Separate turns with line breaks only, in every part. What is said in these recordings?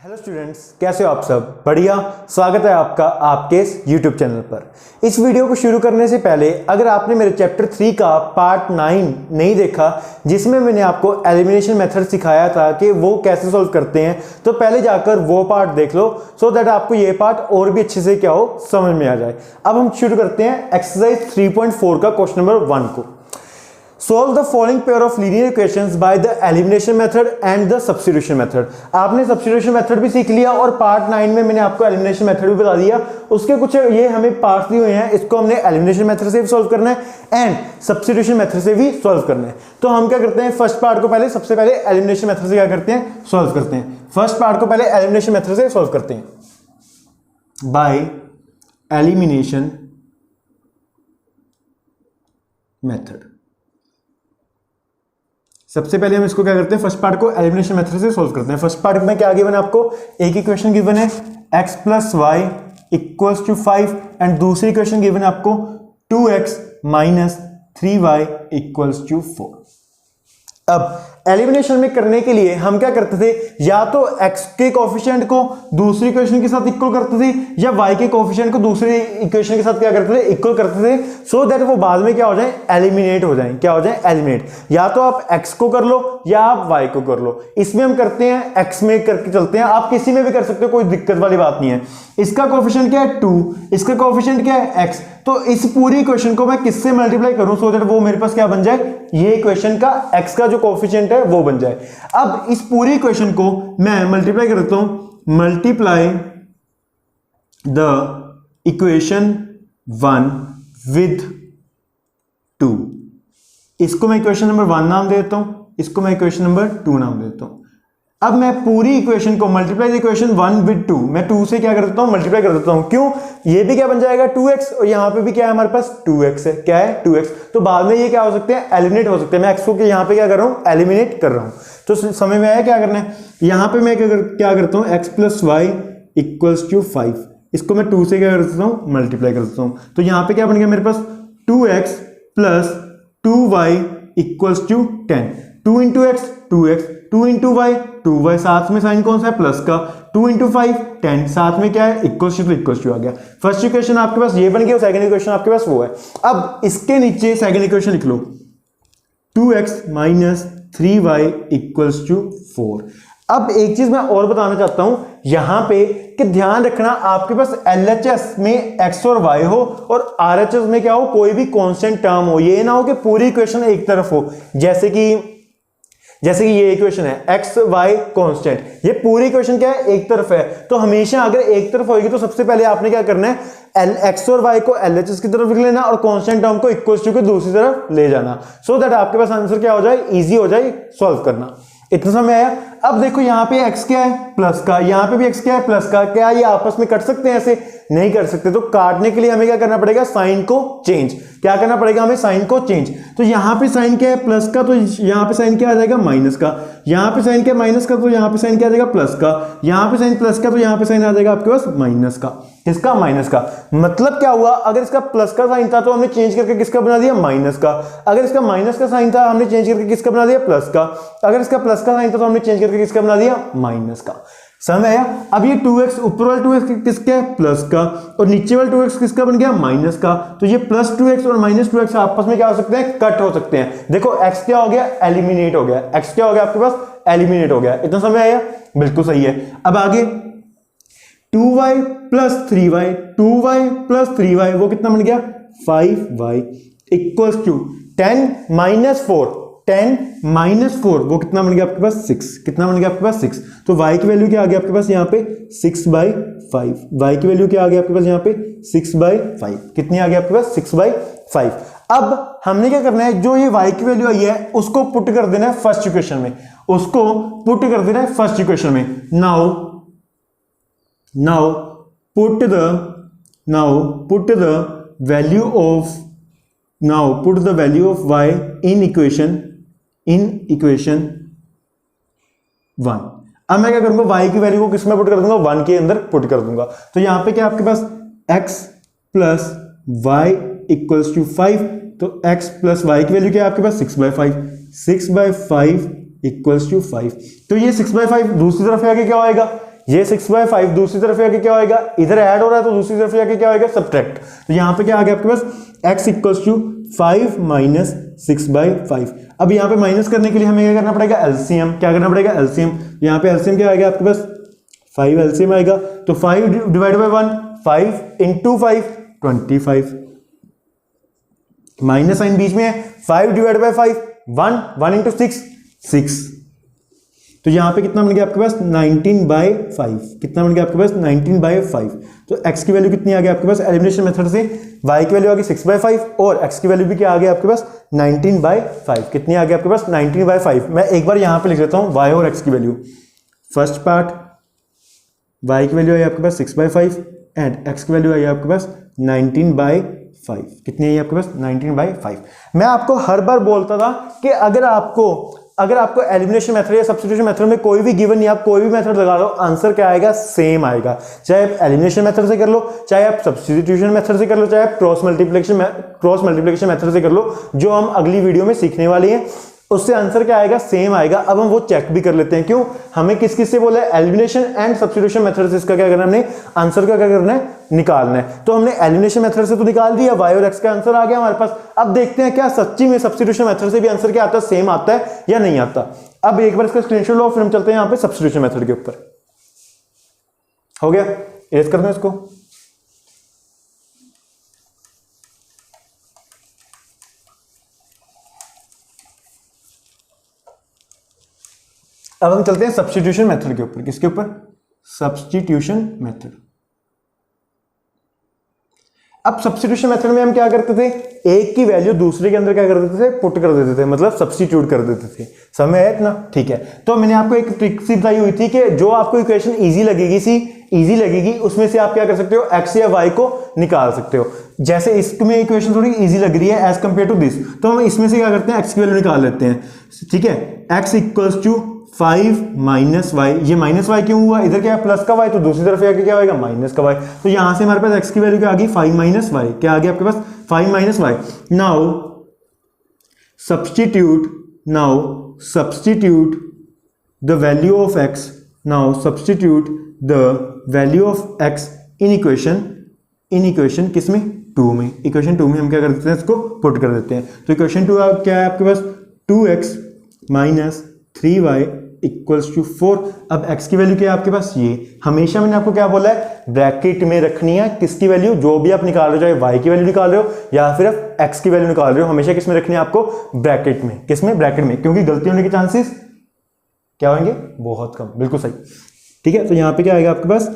Hello students, कैसे हो आप सब? बढ़िया। स्वागत है आपका आपके इस यूट्यूब चैनल पर। इस वीडियो को शुरू करने से पहले अगर आपने मेरे चैप्टर 3 का पार्ट 9 नहीं देखा, जिसमें मैंने आपको एलिमिनेशन मेथड सिखाया था कि वो कैसे सॉल्व करते हैं, तो पहले जाकर वो पार्ट देख लो सो दैट आपको ये पार्ट और भी अच्छे से क्या हो समझ में आ जाए। अब हम शुरू करते हैं एक्सरसाइज 3.4 का क्वेश्चन नंबर 1 को। Solve the following pair of linear equations by the elimination method and the substitution method। आपने substitution method भी सीख लिया और पार्ट 9 में मैंने आपको elimination method भी बता दिया। उसके कुछ ये हमें पार्ट्स दिए हुए हैं, इसको हमने elimination method से भी सॉल्व करना है एंड substitution method से भी सॉल्व करना है। तो हम क्या करते हैं, फर्स्ट पार्ट को सबसे पहले elimination method से क्या करते हैं, सॉल्व करते हैं। फर्स्ट पार्ट को पहले elimination method से सॉल्व करते हैं। बाय elimination method सबसे पहले हम इसको क्या करते हैं, फर्स्ट पार्ट को एलिमिनेशन मेथड से सॉल्व करते हैं। फर्स्ट पार्ट में क्या गिवन है आपको, एक इक्वेशन गिवन है x plus y equals to 5 and दूसरी इक्वेशन गिवन है आपको 2x minus 3y equals to 4। अब एलिमिनेशन में करने के लिए हम क्या करते थे, या तो x के कोफिशिएंट को दूसरी इक्वेशन के साथ इक्वल करते थे या y के कोफिशिएंट को दूसरी इक्वेशन के साथ क्या करते थे, इक्वल करते थे, सो दैट वो बाद में क्या हो जाए, एलिमिनेट हो जाए। क्या हो जाए, एलिमिनेट। या तो आप x को कर लो या आप y को कर लो। इसमें हम करते हैं x में करके चलते हैं, आप किसी में भी कर सकते हो, कोई दिक्कत वाली बात नहीं है। इसका कोफिशिएंट क्या है 2, इसका कोफिशिएंट क्या है x। तो इस पूरी इक्वेशन को मैं किससे मल्टीप्लाई करूं सो दैट वो मेरे पास क्या बन जाए, ये इक्वेशन का x का जो कोफिशिएंट है वो बन जाए। अब इस पूरी इक्वेशन को मैं मल्टीप्लाई कर देता हूं, मल्टीप्लाई द इक्वेशन 1 विद 2। इसको मैं इक्वेशन नंबर 1 नाम दे देता हूं, इसको मैं इक्वेशन नंबर 2 नाम दे देता हूं। अब मैं पूरी इक्वेशन को मल्टीप्लाई द इक्वेशन 1 विद 2, मैं 2 से क्या कर देता हूं, मल्टीप्लाई कर देता हूं। क्यों, ये भी क्या बन जाएगा 2x और यहां पे भी क्या है हमारे पास 2x है। क्या है 2x। तो बाद में ये क्या हो सकते हैं, एलिमिनेट हो सकते हैं। मैं x को यहां पे क्या कर रहा हूं, एलिमिनेट कर रहा हूं। तो समझ में आया क्या करना है। यहां पे मैं क्या करता हूं, x plus y equals to 5, इसको मैं 2 से क्या कर देता हूं, मल्टीप्लाई कर देता हूं। तो यहां पे क्या बन गया मेरे पास 2x plus 2y equals to 10। 2 into x 2x, 2 into y 2y, साथ में साइन कौन सा है, प्लस का। 2 इंटू 5 10, साथ में क्या है, इक्वल्स टू आ गया। फर्स्ट इक्वेशन आपके पास ये बन गया, सेकंड इक्वेशन आपके पास वो है। अब इसके नीचे सेकंड इक्वेशन लिख लो, 2x minus 3y equals to 4। अब एक चीज मैं और बताना चाहता हूं यहां पे कि ध्यान रखना, आपके पास LHS में x और y हो और RHS में क्या हो, कोई भी कांस्टेंट टर्म हो। ये ना हो कि पूरी इक्वेशन एक तरफ हो, जैसे कि ये इक्वेशन है x y कांस्टेंट, ये पूरी इक्वेशन क्या है, एक तरफ है। तो हमेशा अगर एक तरफ होगी तो सबसे पहले आपने क्या करना है, x और y को LHS की तरफ लिख लेना और कांस्टेंट टर्म को इक्वल्स टू के दूसरी तरफ ले जाना, सो दैट आपके पास आंसर क्या हो जाए, इजी हो जाए सॉल्व करना। इतना समय आया। अब देखो यहाँ पे x क्या है, प्लस का, यहाँ पे भी x क्या है, प्लस का। क्या ये आपस में कट सकते हैं, ऐसे नहीं कर सकते। तो काटने के लिए हमें क्या करना पड़ेगा, साइन को चेंज। क्या करना पड़ेगा हमें, साइन को चेंज। तो यहाँ पे साइन क्या है, प्लस का, तो यहाँ पे साइन क्या आ जाएगा, माइनस का। यहाँ पे साइन क्या है, माइनस का, तो यहाँ पे साइन क्या आ जाएगा, प्लस का। यहाँ पे साइन प्लस का, तो यहाँ पे साइन आ जाएगा आपके पास माइनस का। किसका, माइनस का। मतलब क्या हुआ, अगर इसका प्लस का साइन था तो हमने चेंज करके किसका बना दिया, माइनस का। अगर इसका माइनस का साइन था हमने चेंज करके किसका बना दिया, प्लस का। अगर इसका प्लस का साइन था तो हमने चेंज करके किसका बना दिया, माइनस का। समझ आया। अब ये 2x, ऊपर वाला 2x किसका है, प्लस का, और नीचे वाला 2x किसका बन गया, माइनस का। तो ये प्लस 2x और माइनस 2x आपस में क्या हो सकते हैं, कट हो सकते हैं। देखो x क्या हो गया, एलिमिनेट हो गया। x क्या हो गया आपके पास, एलिमिनेट हो गया। इतना समझ आया, बिल्कुल सही है। अब आगे 2y plus 3y, 2y plus 3y वो कितना बन गया, 5y equals to 10 minus 4, 10 minus 4 वो कितना बन गया आपके पास, 6। कितना बन गया आपके पास, 6। तो y की वैल्यू क्या आ गया आपके पास यहाँ पे, 6/5। y की वैल्यू क्या आ गया आपके पास यहाँ पे, 6/5। कितनी आ गया आपके पास, 6/5। अब हमने क्या करना है, जो ये y की वैल्यू आई है उसको पुट कर देना है फर्स्ट इक्वेशन में, उसको पुट कर देना है फर्स्ट इक्वेशन में। Now put the value of y in equation 1। अब मैं क्या करूंगा, y की वैल्यू को किस में पुट कर दूंगा, 1 के अंदर पुट कर दूंगा। तो यहां पे क्या आपके पास x plus y equals to 5, तो x प्लस वाई की वैल्यू क्या है आपके पास, 6/5। 6/5 इक्वल्स टू 5। तो ये 6/5 दूसरी तरफ आगे क्या होएगा, ये 6/5 दूसरी तरफ आके क्या होएगा, इधर ऐड हो रहा है तो दूसरी तरफ आके क्या होएगा, सब्ट्रैक्ट। तो यहां पे क्या आ गया आपके पास, x इक्वल्स टू 5 माइनस 6/5। अब यहां पे माइनस करने के लिए हमें क्या करना पड़ेगा, एलसीएम। क्या करना पड़ेगा, एलसीएम। यहां पे एलसीएम क्या आएगा आपके पास, 5 एलसीएम आएगा। तो 5 divided by 1, 5 into 5 25, minus sign बीच में है, 5 डिवाइडेड बाय 5 1 इंटू 6 6। तो यहां पे कितना बन गया आपके पास, 19/5। कितना बन गया आपके पास, 19/5। तो x की वैल्यू कितनी आ गई आपके पास, एलिमिनेशन मेथड से y की वैल्यू आ गई 6/5 और x की वैल्यू भी क्या आ गई आपके पास, 19/5। कितनी आ गई आपके पास, 19/5। मैं एक बार यहां पे लिख देता हूं y और x की वैल्यू। फर्स्ट पार्ट, y की वैल्यू आई आपके पास 6/5 एंड x की वैल्यू आई आपके पास 19/5। कितनी है आपके पास, 19/5। मैं आपको हर बार बोलता था कि अगर आपको एलिमिनेशन मेथड या सब्स्टिट्यूशन मेथड में कोई भी गिवन या आप कोई भी मेथड लगा लो, आंसर क्या आएगा, सेम आएगा। चाहे आप एलिमिनेशन मेथड से कर लो, चाहे आप सब्स्टिट्यूशन मेथड से कर लो, चाहे आप क्रॉस मल्टीप्लिकेशन मेथड से कर लो, जो हम अगली वीडियो में सीखने वाले हैं, उससे आंसर क्या आएगा, सेम आएगा। अब हम वो चेक भी कर लेते हैं। क्यों, हमें किस किस से बोला है, एलिमिनेशन एंड सब्स्टिट्यूशन मेथड से इसका क्या करना है, हमने आंसर का क्या करना है, निकालना है। तो हमने एलिमिनेशन मेथड से तो निकाल दिया, y और x का आंसर आ गया हमारे पास। अब देखते हैं क्या सच्ची में सब्स्टिट्यूशन मेथड से भी आंसर क्या आता है, सेम आता है या नहीं आता। अब एक बार इसका स्क्रीनशॉट लो, फिर हम चलते हैं यहां पे सब्स्टिट्यूशन मेथड के ऊपर। हो गया, एज करते हैं इसको। अब हम चलते हैं सब्स्टिट्यूशन मेथड के ऊपर। किसके ऊपर, सब्स्टिट्यूशन मेथड। अब सब्स्टिट्यूशन मेथड में हम क्या करते थे, एक की वैल्यू दूसरे के अंदर क्या कर देते थे, पुट कर देते थे, मतलब सब्स्टिट्यूट कर देते थे। समझ है इतना, ठीक है। तो मैंने आपको एक ट्रिक सी बताई हुई थी कि जो आपको इक्वेशन इजी लगेगी उसमें से आप क्या कर सकते हो, x या y को निकाल सकते हो। जैसे इसमें इक्वेशन थोड़ी इजी लग रही है एज कंपेयर टू दिस, तो हम इसमें से क्या करते हैं, x की वैल्यू निकाल लेते हैं। ठीक है, x equals to 5 minus y. ये माइनस वाई क्यों हुआ, इधर क्या है प्लस का वाई, तो दूसरी तरफ आके क्या होगा, माइनस का वाई। तो यहां से हमारे पास x की वैल्यू क्या आ गई, 5 माइनस वाई। क्या आ गया आपके पास, 5 minus y. Now substitute the value of x, now substitute the value of x in equation किसमें, 2 में। इक्वेशन 2 में हम क्या कर देते हैं, इसको पुट कर देते हैं। तो इक्वेशन 2 क्या है आपके पास, 2x minus 3y equals to 4। अब x की वैल्यू क्या है आपके पास, ये हमेशा मैंने आपको क्या बोला है, ब्रैकेट में रखनी है। किसकी वैल्यू, जो भी आप निकाल रहे हो, चाहे y की वैल्यू निकाल रहे हो या फिर आप x की वैल्यू निकाल रहे हो, हमेशा किस में रखनी है आपको, ब्रैकेट में। किसमें, ब्रैकेट में, क्योंकि गलती होने के चांसेस क्या होंगे, बहुत कम। बिल्कुल सही, ठीक है। तो यहां पे क्या आएगा आपके पास,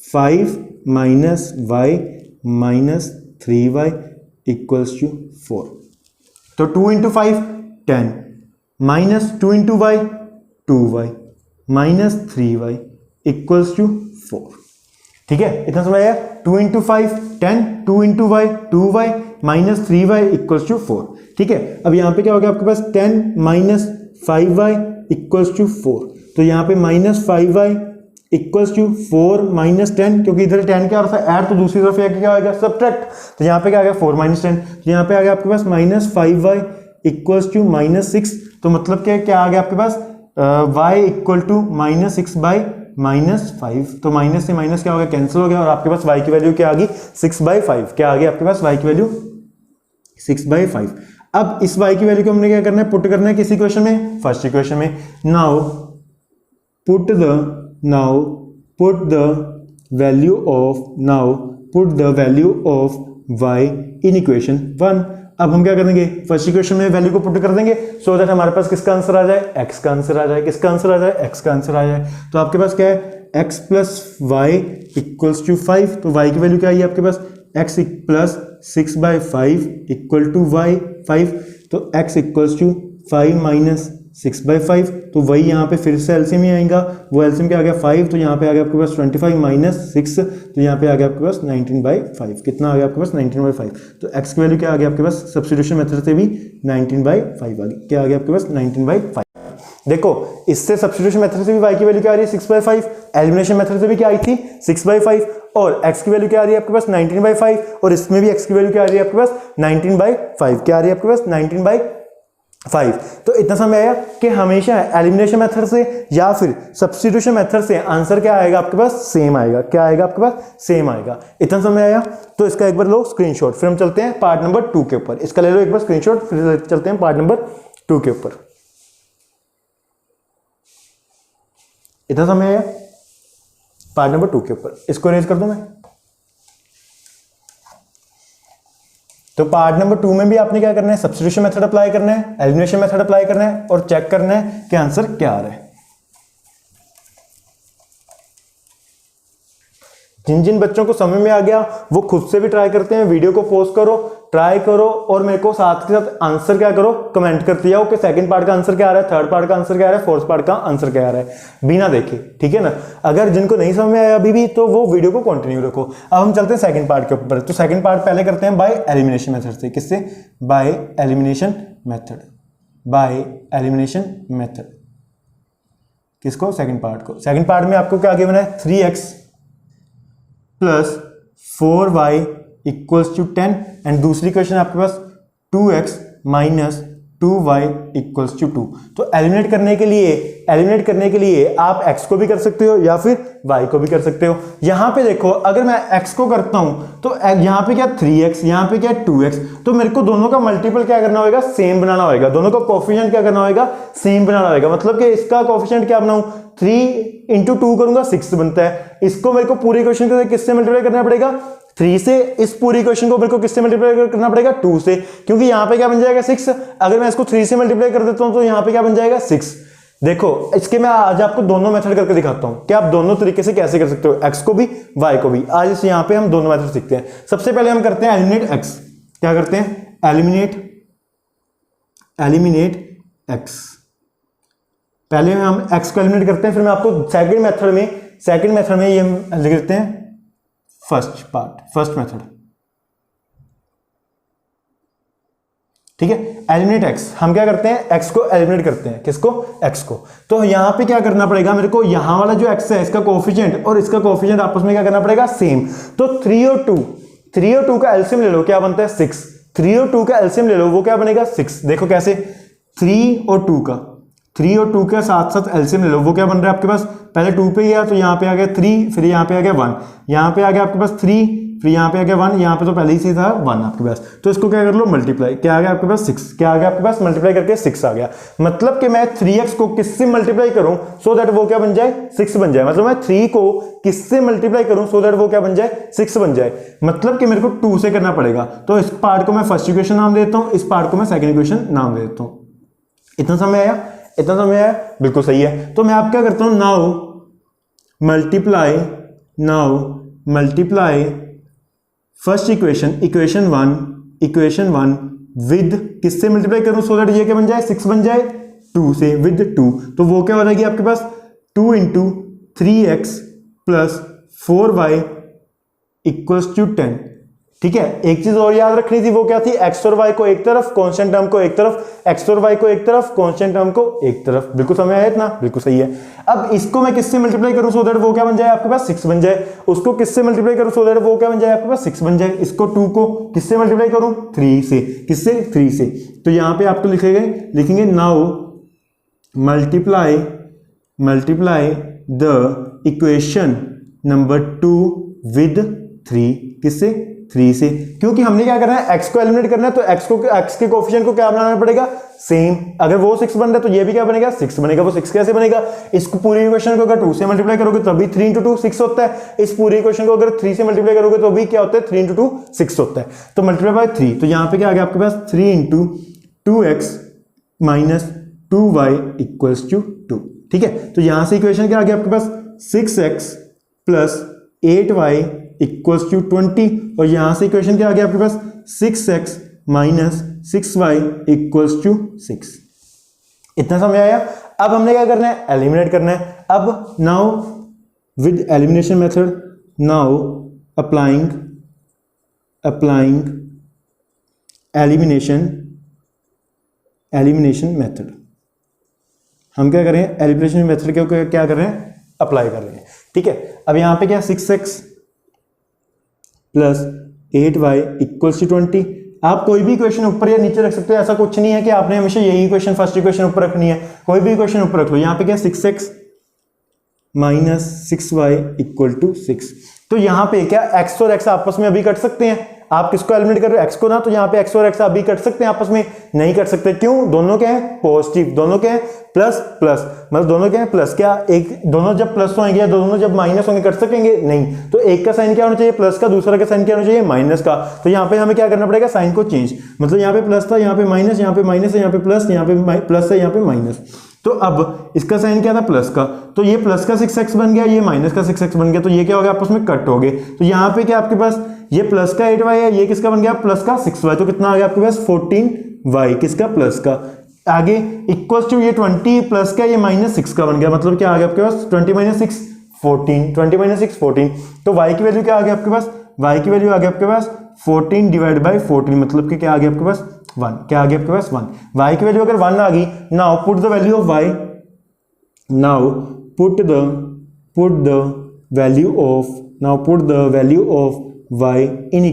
5 minus y minus 3y equals to 4। तो 2 into 5 10 minus 2 into y 2y minus 3y equals to 4। ठीक है, इतना समझ आया। 2 into 5 10, 2 into y 2y minus 3y equals to 4। ठीक है, अब यहां पे क्या हो गया आपके पास, 10 माइनस 5y इक्वल्स टू 4। तो यहां पे minus 5y equals to 4 minus 10, क्योंकि इधर 10 क्या होता है ऐड, तो दूसरी तरफ क्या होगा, सब्ट्रैक्ट। तो यहाँ पे क्या आ गया 4 माइनस 10, तो यहाँ पे आ गया आपके पास minus 5y equals to minus 6। तो मतलब क्या आ गया आपके पास, y equal to minus 6 by minus 5। तो माइनस से माइनस क्या हो गया, कैंसिल हो गया, और आपके पास y की वैल्यू क्या आ गई, 6/5। क्या आ गई आपके पास y की वैल्यू 6/5। अब इस y की वैल्यू को हमने क्या करना है, पुट करना है किस इक्वेशन में, फर्स्ट इक्वेशन में। Now put the value of y in equation 1। अब हम क्या करेंगे, फर्स्ट इक्वेशन में वैल्यू को पुट कर देंगे, सो दैट हमारे पास किसका आंसर आ जाए, x का आंसर आ जाए। किसका आंसर आ जाए, x का आंसर आ जाए। तो आपके पास क्या है, x plus y equals to 5। तो y की वैल्यू क्या आई आपके पास, x plus 6/5 equal to y 5। तो x इक्वल्स टू 5 माइनस 6/5। तो वही यहाँ पे फिर से एलसीएम ही आएगा, वो एलसीएम क्या आ गया 5। तो यहाँ पे आ गया आपके पास 25 माइनस 6। तो यहाँ पे आ गया आपके पास 19/5। कितना आ गया आपके पास, 19/5। तो x की वैल्यू क्या आ गया आपके पास, सब्स्टिट्यूशन मेथड से भी 19/5 आ गई। क्या आ गया आपके पास, 19/5। देखो, इससे सब्स्टिट्यूशन मेथड से भी y की वैल्यू क्या आ रही है, 6/5। एलिमिनेशन मेथड से भी क्या आई थी, 6/5। और x की वैल्यू क्या आ रही है आपके पास, 19/5। और इसमें भी x की वैल्यू क्या आ रही है आपके पास, 19/5। क्या आ रही है आपके पास, 5। तो इतना समझ आया कि हमेशा एलिमिनेशन मेथड से या फिर सब्स्टिट्यूशन मेथड से आंसर क्या आएगा आपके पास, सेम आएगा। क्या आएगा आपके पास, सेम आएगा। इतना समझ आया। तो इसका एक बार लो स्क्रीनशॉट, फिर हम चलते हैं पार्ट नंबर 2 के ऊपर। इसका ले लो एक बार स्क्रीनशॉट, फिर चलते हैं पार्ट नंबर 2 के ऊपर। इतना समझ आया पार्ट नंबर 2 के ऊपर। इसको रेज कर दूं मैं। तो पार्ट नंबर 2 में भी आपने क्या करना है, सब्स्टिट्यूशन मेथड अप्लाई करना है, एलिमिनेशन मेथड अप्लाई करना है और चेक करना है कि आंसर क्या आ रहा है। जिन जिन बच्चों को समझ में आ गया वो खुद से भी ट्राई करते हैं, वीडियो को पॉज करो, ट्राई करो और मेरे को साथ के साथ आंसर क्या करो, कमेंट करते जाओ कि सेकंड पार्ट का आंसर क्या आ रहा है, थर्ड पार्ट का आंसर क्या आ रहा है, फोर्थ पार्ट का आंसर क्या आ रहा है, बिना देखे। ठीक है ना। अगर जिनको नहीं समझ में आया अभी भी तो वो वीडियो को कंटिन्यू रखो। अब हम चलते हैं सेकंड पार्ट के ऊपर। तो सेकंड पार्ट पहले करते हैं बाय एलिमिनेशन मेथड से। किससे? By elimination method. By elimination method किसको? सेकंड पार्ट को। सेकंड पार्ट में आपको क्या गिवन है, 3x plus 4y equals to 10 and दूसरी क्वेश्चन आपके पास 2x minus 2y equals to 2। तो एलिमिनेट करने के लिए आप x को भी कर सकते हो या फिर y को भी कर सकते हो। यहां पे देखो, अगर मैं x को करता हूं तो यहां पे क्या 3x, यहां पे क्या 2x, तो मेरे को दोनों का मल्टीपल क्या करना होगा, सेम बनाना होगा। दोनों का कोफिशिएंट क्या करना होगा, सेम बनाना होगा। मतलब कि इसका कोफिशिएंट क्या बनाऊं, 3 इंटू 2 करूंगा 6 बनता है। इसको मेरे को पूरी क्वेश्चन को किससे मल्टीप्लाई करना पड़ेगा, 3 से। इस पूरी क्वेश्चन को मेरे को किससे मल्टीप्लाई करना पड़ेगा, 2 से, क्योंकि यहां पे क्या बन जाएगा 6। अगर मैं इसको 3 से मल्टीप्लाई कर देता हूं तो यहां पे क्या बन जाएगा 6। देखो इसके मैं आज आपको दोनों मेथड करके दिखाता हूं कि आप दोनों तरीके से कैसे कर सकते हो, x को भी y को भी। आज इस यहां पे हम दोनों मेथड सीखते हैं। सबसे पहले हम करते हैं एलिमिनेट x। क्या करते हैं, एलिमिनेट x। पहले हम x को एलिमिनेट करते हैं, फिर मैं आपको सेकंड मेथड में ये हम लिख देते हैं फर्स्ट मेथड। ठीक है। एलिमिनेट x, हम क्या करते हैं, x को एलिमिनेट करते हैं। किसको, x को। तो यहां पे क्या करना पड़ेगा मेरे को, यहां वाला जो x है इसका कोफिशिएंट और इसका कोफिशिएंट आपस में क्या करना पड़ेगा, सेम। तो 3 और 2 का एलसीएम ले लो, क्या बनता है 6। 3 और 2 का एलसीएम ले लो, वो क्या बनेगा 6। देखो कैसे, 3 और 2 का साथ साथ एलसीएम ले लो, वो क्या बन रहा है आपके पास, पहले 2 पे गया तो यहाँ पे आ गया 3, फिर यहाँ पे आ गया 1, यहाँ पे आ गया आपके पास 3, फिर यहाँ पे आ गया 1, यहाँ पे तो पहले ही से था 1 आपके पास। तो इसको क्या कर लो, मल्टीप्लाई। क्या आ गया आपके पास 6। क्या आ गया आपके पास, मल्टीप्लाई करके 6 आ गया। मतलब कि मैं 3x को किससे मल्टीप्लाई करूं सो दैट वो क्या बन जाए, 6 बन जाए। मतलब मैं 3 को किससे मल्टीप्लाई करूं सो दैट वो क्या बन जाए, 6 बन जाए। मतलब कि मेरे को 2 से करना पड़ेगा। तो इस पार्ट को मैं फर्स्ट इक्वेशन नाम देता हूं, इस पार्ट को मैं सेकंड इक्वेशन नाम देता हूं। इतना समझ आया, बिल्कुल सही है। तो मैं आप क्या करता हूं, now multiply first equation one with किससे मल्टीप्लाई करूं सो दैट ये क्या बन जाए, 6 बन जाए, 2 से, विद 2। तो वो क्या हो जाएगी आपके पास 2 into 3x plus 4y equals to 10। ठीक है। एक चीज और याद रखनी थी, वो क्या थी, x और y को एक तरफ, कांस्टेंट टर्म को एक तरफ, x और y को एक तरफ, कांस्टेंट टर्म को एक तरफ। बिल्कुल समझ आया इतना, बिल्कुल सही है। अब इसको मैं किससे मल्टीप्लाई करूं सो दैट वो क्या बन जाए आपके पास 6 बन जाए। उसको किससे मल्टीप्लाई करूं सो दैट वो क्या बन जाए आपके पास 6 बन जाए। इसको 2 को किससे मल्टीप्लाई करूं, 3 से। किससे, 3 से। तो यहां पे आपको लिखेंगे now multiply the equation number 2 with 3। किससे, 3 से। क्योंकि हमने क्या करना है, x को एलिमिनेट करना है, तो x के कोफिशिएंट को क्या बनाना पड़ेगा, सेम। अगर वो 6 बन रहा है तो ये भी क्या बनेगा, 6 बनेगा। वो 6 कैसे बनेगा, इसको पूरी इक्वेशन को अगर 2 से मल्टीप्लाई करोगे तो भी 3 इंटू 2 6 होता है। इस पूरी इक्वेशन को अगर 3 से मल्टीप्लाई करोगे तो भी क्या होता है, 3 इंटू 2 6 होता है। तो मल्टीप्लाई बाय 3, तो यहां पे क्या आ गया आपके पास 3 into 2x minus 2y equals to 2। ठीक है। तो यहां से इक्वेशन क्या आ गया आपके पास, 6x plus 8y equals to 20। और यहां से इक्वेशन क्या आ गया आपके पास, 6x minus 6y equals to 6। इतना समझ आया। अब हमने क्या करना है, एलिमिनेट करना है। अब now with elimination method, now applying elimination method. हम क्या कर रहे हैं, एलिमिनेशन मेथड के क्या कर रहे हैं, अप्लाई कर रहे हैं। ठीक है। अब यहां पे क्या, 6x plus 8y equals to 20। आप कोई भी इक्वेशन ऊपर या नीचे रख सकते हो, ऐसा कुछ नहीं है कि आपने हमेशा यही इक्वेशन फर्स्ट इक्वेशन ऊपर रखनी है, कोई भी इक्वेशन ऊपर रख लो। यहाँ पे क्या 6x minus 6y equal to 6। तो यहाँ पे क्या x और x आपस में अभी कट सकते हैं, आप किसको एलिमिनेट कर रहे हो, x को ना, तो यहाँ पे x और x अभी कट सकते हैं आपस में, नहीं कट सकते। क्यों, दोनों क्या है पॉजिटिव, दोनों क्या है प्लस प्लस, मतलब दोनों क्या है प्लस। क्या एक दोनों जब प्लस होंगे या दोनों जब माइनस होंगे कट सकेंगे, नहीं। तो एक का साइन क्या होना चाहिए प्लस का, दूसरा का साइन क्या होना चाहिए माइनस का। तो यहाँ पे हमें क्या करना पड़ेगा, साइन को चेंज, मतलब यहाँ पे प्लस था, यहाँ पे माइनस, यहाँ पे माइनस है, यहाँ पे प्लस, यहाँ पे प्लस है, यहाँ पे माइनस। तो अब इसका साइन क्या था प्लस का, तो ये प्लस का 6x बन गया, ये माइनस का 6x बन गया, तो ये क्या हो गया आपस में कट हो गए। तो यहाँ पे क्या आपके पास ये प्लस का 8y है, ये किसका बन गया प्लस का 6y, तो कितना आ गया आपके पास 14y, किसका प्लस का। आगे इक्वल्स टू ये 20 प्लस का, ये माइनस 6 का बन गया, मतलब क्या आ गया आपके पास 20 माइनस 6 14, 20 माइनस 6 14। तो y की वैल्यू क्या आ गया आपके पास, y की वैल्यू आ गया आपके पास 14 डिवाइड बाई 14, मतलब कि क्या आ गया आपके पास 1, क्या आ गया आपके पास 1। y की वैल्यू अगर 1 आ गई, now put the value of y, now put the value of y in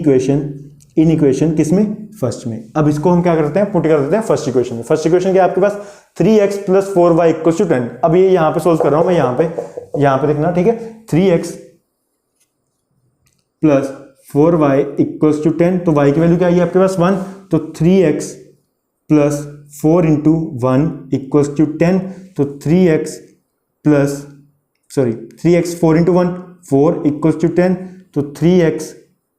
equation किसमें, फर्स्ट में। अब इसको हम क्या करते हैं, पुट कर देते हैं फर्स्ट इक्वेशन में। फर्स्ट इक्वेशन क्या है आपके पास 3x plus 4y equal to 10। अब ये यहां पे सोल्व कर रहा हूं मैं, यहां पे देखना, ठीक है। 3x plus 4y equals to 10, तो y की वैल्यू क्या आई आपके पास 1, तो 3x plus 4 into 1 equals to 10, तो 3x 4 इंटू 1 4 इक्वल्स टू 10, तो 3x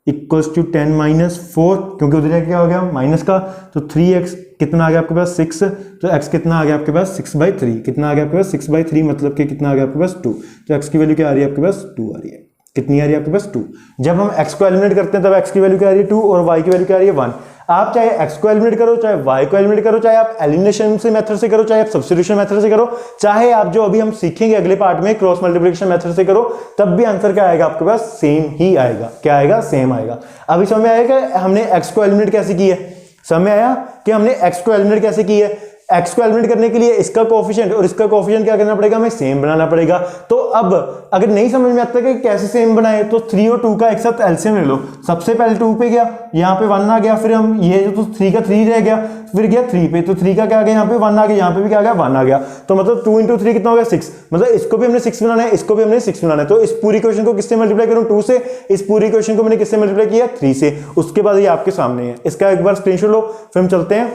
इक्वल्स टू 10 माइनस 4, क्योंकि उधर क्या हो गया माइनस का, तो 3x कितना आ गया आपके पास 6, तो x कितना आ गया आपके पास 6/3, कितना आ गया आपके पास 6/3, मतलब कि कितना आ गया आपके पास 2। तो x की वैल्यू क्या आ रही है आपके पास 2 आ रही है, कितनी आ रही है आपके पास 2। जब हम x को एलिमिनेट करते हैं तब x की वैल्यू क्या आ रही है 2 और y की वैल्यू क्या आ रही है 1। आप चाहे x को एलिमिनेट करो, चाहे y को एलिमिनेट करो, चाहे आप एलिमिनेशन से मेथड से करो, चाहे आप सब्स्टिट्यूशन मेथड से करो, चाहे आप जो अभी हम सीखेंगे अगले पार्ट में क्रॉस मल्टीप्लिकेशन मेथड से करो, तब भी आंसर क्या आएगा आपके पास सेम ही आएगा। क्या आएगा, सेम आएगा। अभी समझ में आएगा हमने x को एलिमिनेट कैसे की है, समझ में आया कि हमने x को एलिमिनेट कैसे की है। x को एलिमिनेट करने के लिए इसका कोएफिशिएंट और इसका कोएफिशिएंट क्या करना पड़ेगा, हमें सेम बनाना पड़ेगा। तो अब अगर नहीं समझ में आता कि कैसे सेम बनाए, तो 3 और 2 का एक साथ एलसीएम ले लो। सबसे पहले 2 पे गया, यहाँ पे 1 आ गया, फिर हम ये जो तो 3 का 3 रह गया, फिर गया 3 पे, तो 3 का क्या आ गया यहाँ पे 1 आ गया, यहाँ पे भी क्या आ गया 1 आ गया। तो मतलब 2 इंटू 3 कितना हो गया 6, मतलब इसको भी हमने 6 बनाना है, इसको भी हमने 6 बनाना है। तो इस पूरी इक्वेशन को किससे मल्टीप्लाई करूं 2 से, इस पूरी इक्वेशन को मैंने किससे मल्टीप्लाई किया 3 से। उसके बाद ये आपके सामने है, इसका एक बार स्क्रीनशॉट लो, फिर हम चलते हैं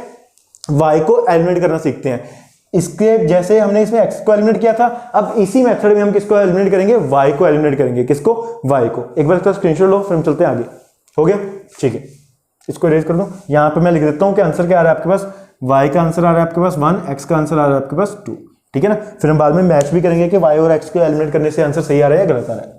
y को एलिमिनेट करना सीखते हैं। इसके जैसे हमने इसमें x को एलिमिनेट किया था, अब इसी मेथड में हम किसको एलिमिनेट करेंगे, y को एलिमिनेट करेंगे। किसको, y को। एक बार इसका स्क्रीनशॉट लो, फिर हम चलते हैं आगे। हो गया, ठीक है, इसको इरेज कर दो। यहां पे मैं लिख देता हूं कि आंसर क्या आ रहा है आपके पास, y का आंसर आ रहा है आपके पास 1, x का आंसर आ रहा है आपके पास 2, ठीक है ना। फिर हम बाद में मैच भी करेंगे कि y और x को एलिमिनेट करने से आंसर सही आ रहा है या गलत आ रहा है।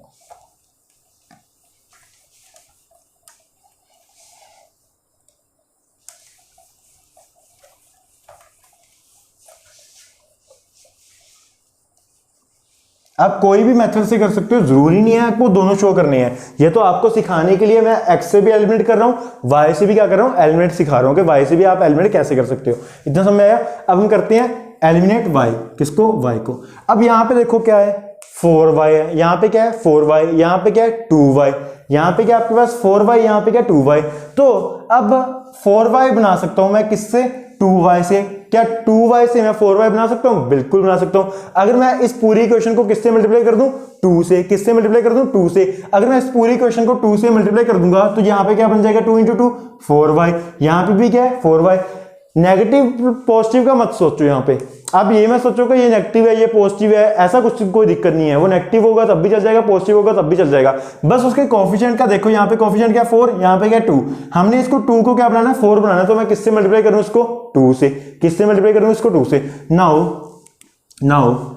आप कोई भी मेथड से कर सकते हो, जरूरी नहीं है आपको दोनों शो करने हैं। ये तो आपको सिखाने के लिए मैं x से भी एलिमिनेट कर रहा हूं, y से भी क्या कर रहा हूं, एलिमिनेट सिखा रहा हूं कि y से भी आप एलिमिनेट कैसे कर सकते हो। इतना समझ आया। अब हम करते हैं एलिमिनेट y, किसको, y को। अब यहां पे देखो क्या है 4y है, यहां पे क्या है 4y, यहां पे क्या है 2y, यहां पे क्या आपके पास 4y, यहां पे क्या 2y। तो अब 4y बना सकता हूं मैं किससे, 2y से। क्या 2y से मैं 4y बना सकता हूं, बिल्कुल बना सकता हूं। अगर मैं इस पूरी इक्वेशन को किससे मल्टीप्लाई कर दूं, 2 से। किससे मल्टीप्लाई कर दूं, 2 से। अगर मैं इस पूरी इक्वेशन को 2 से मल्टीप्लाई कर दूंगा तो यहां पे क्या बन जाएगा 2 इंटू 2 4y, यहां पे भी क्या है 4y। नेगेटिव पॉजिटिव का मत सोचो यहां पे, अब ये मत सोचो कि ये नेगेटिव है ये पॉजिटिव है, ऐसा कुछ कोई दिक्कत नहीं है। वो नेगेटिव होगा तब भी चल जाएगा, पॉजिटिव होगा तब भी चल जाएगा। बस उसके कोएफिशिएंट का देखो, यहाँ पे कोएफिशिएंट क्या 4, यहाँ पे क्या 2। हमने इसको 2 को क्या बनाना है 4 बनाना है, तो मैं किससे मल्टीप्लाई करूं इसको 2 से। किससे मल्टीप्लाई करूं इसको 2 से। नाउ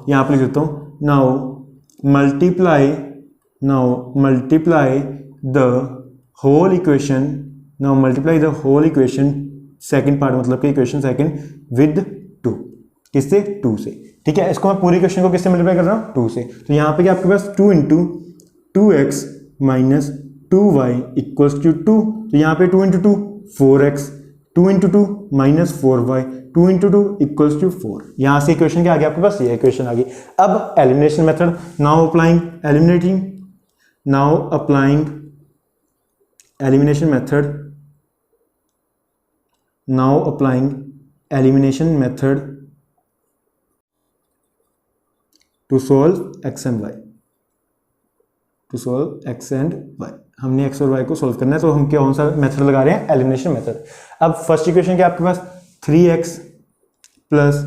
यहाँ पे लिख देता हूं, now multiply the whole equation, second part मतलब कि इक्वेशन सेकंड विद 2, किससे 2 से। ठीक है, इसको मैं पूरी इक्वेशन को किससे मल्टीप्लाई कर रहा हूं 2 से। तो यहां पे क्या आपके पास 2 into 2x minus 2y equals to 2। तो यहां पे 2 into 2 4x, 2 into 2 minus 4y, 2 into 2 equals to 4। यहां से इक्वेशन क्या आ गया आपके पास, ये इक्वेशन आ गई। अब elimination method, now applying elimination method now applying elimination method to solve x and y, to solve x and y. हमने एक्स और वाई को सॉल्व करना है, तो हम कौन सा मेथड लगा रहे हैं? Elimination method. अब फर्स्ट इक्वेशन क्या आपके पास 3x plus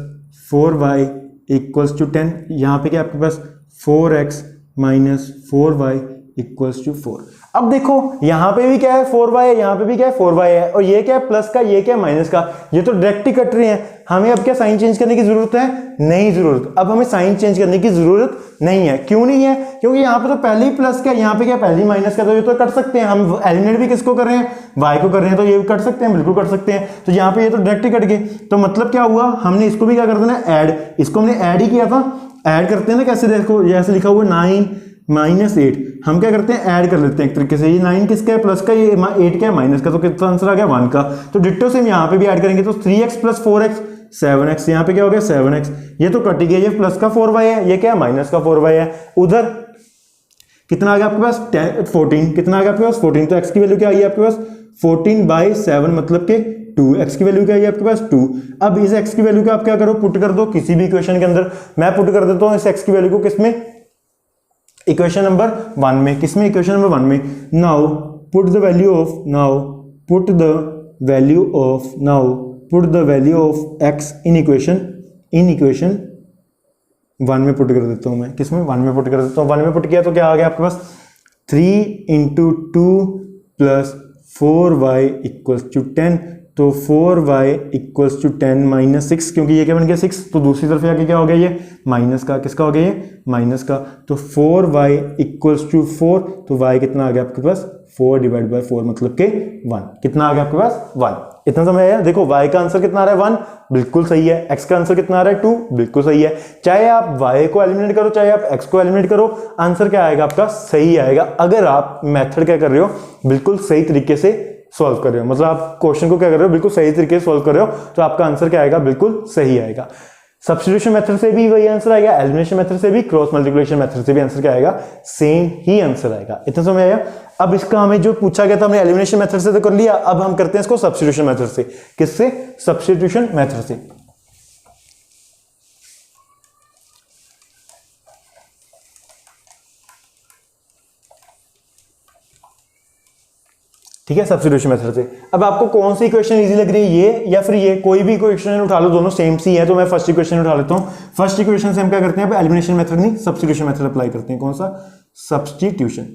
4y equals to 10, यहाँ पे क्या आपके पास 4x minus 4y equals to 4। अब देखो यहाँ पे भी क्या है 4y है, यहाँ पे भी क्या है 4y है, और ये क्या है प्लस का, ये क्या है माइनस का, ये तो डायरेक्ट ही कट रहे हैं। हमें अब क्या साइन चेंज करने की जरूरत है? नहीं जरूरत। अब हमें साइन चेंज करने की जरूरत नहीं है। क्यों नहीं है? क्योंकि यहाँ पे तो पहले ही प्लस का, यहाँ पे क्या पहले ही माइनस का, तो ये तो कट सकते हैं। हम एलिमिनेट भी किसको कर रहे हैं? y को कर रहे हैं, तो ये भी कट सकते हैं, बिल्कुल कट सकते हैं। तो यहाँ पे ये तो डायरेक्ट ही कट गए। तो मतलब क्या हुआ, हमने इसको भी क्या कर देना, ऐड। इसको हमने ऐड ही किया था, ऐड करते हैं ना कैसे, देखो जैसे लिखा हुआ 9 माइनस 8, हम क्या करते हैं ऐड कर लेते हैं एक तरीके से। ये 9 किसका है? प्लस का, ये 8 क्या है? माइनस का। तो कितना आंसर आ गया? 1 का। तो डिट्टो से हम यहाँ पे भी ऐड करेंगे, तो 3x प्लस 4x 7x, यहाँ पे क्या हो गया 7x, ये तो कट गया। ये प्लस का 4y है, ये क्या है माइनस का 4y है। उधर कितना आ गया आपके पास 14, कितना आ गया आपके पास 14, तो x की वैल्यू क्या आई है आपके पास 14/7, मतलब कि 2, x की वैल्यू क्या आई आपके पास 2। अब इस x की वैल्यू को आप क्या करो, पुट कर दो किसी भी इक्वेशन के अंदर। मैं पुट कर देता हूं इस x की वैल्यू को किसमें, इक्वेशन नंबर 1 में। किसमें? इक्वेशन नंबर 1 में। Now put the value of, now put the value of, now put the value of x in equation 1 में पुट कर देता हूं मैं। किसमें? 1 में पुट कर देता हूं। 1 में पुट किया तो क्या आ गया आपके पास 3 × 2 प्लस 4y इक्वल्स टू 10, तो 4y इक्वल्स टू 10 माइनस 6, क्योंकि ये क्या बन गया 6, तो दूसरी तरफ आके क्या हो गया ये माइनस का। किसका हो गया ये? माइनस का। तो 4y इक्वल्स टू 4, तो y कितना आ गया आपके पास 4/4, मतलब के 1। कितना आ गया आपके पास 1। इतना समझ आया? देखो y का आंसर कितना आ रहा है 1, बिल्कुल सही है। x का आंसर कितना आ रहा है 2, बिल्कुल सही है। चाहे आप y को एलिमिनेट करो, चाहे आप x को एलिमिनेट करो, आंसर क्या आएगा आपका? सही आएगा। अगर आप मेथड क्या कर रहे हो, बिल्कुल सही तरीके से सॉल्व कर रहे हो, मतलब आप क्वेश्चन को क्या कर रहे हो, बिल्कुल सही तरीके से सॉल्व कर रहे हो, तो आपका आंसर क्या आएगा? बिल्कुल सही आएगा। सब्स्टिट्यूशन मेथड से भी वही आंसर आएगा, एलिमिनेशन मेथड से भी, क्रॉस मल्टीप्लिकेशन मेथड से भी आंसर क्या आएगा? सेम ही आंसर आएगा। इतना समझ आया? अब इसका हमें जो पूछा गया था, हमने एलिमिनेशन मेथड से तो कर लिया, अब हम करते हैं इसको सब्स्टिट्यूशन मेथड से। किससे? सब्स्टिट्यूशन मेथड से। ठीक है, सब्स्टिट्यूशन मेथड से। अब आपको कौन सी इक्वेशन इजी लग रही है, ये या फिर ये? कोई भी इक्वेशन उठा लो, दोनों सेम सी है। तो मैं फर्स्ट इक्वेशन उठा लेता हूं। फर्स्ट इक्वेशन से हम क्या करते हैं, एलिमिनेशन मेथड नहीं, सब्स्टिट्यूशन मेथड अप्लाई करते हैं। कौन सा? सब्स्टिट्यूशन।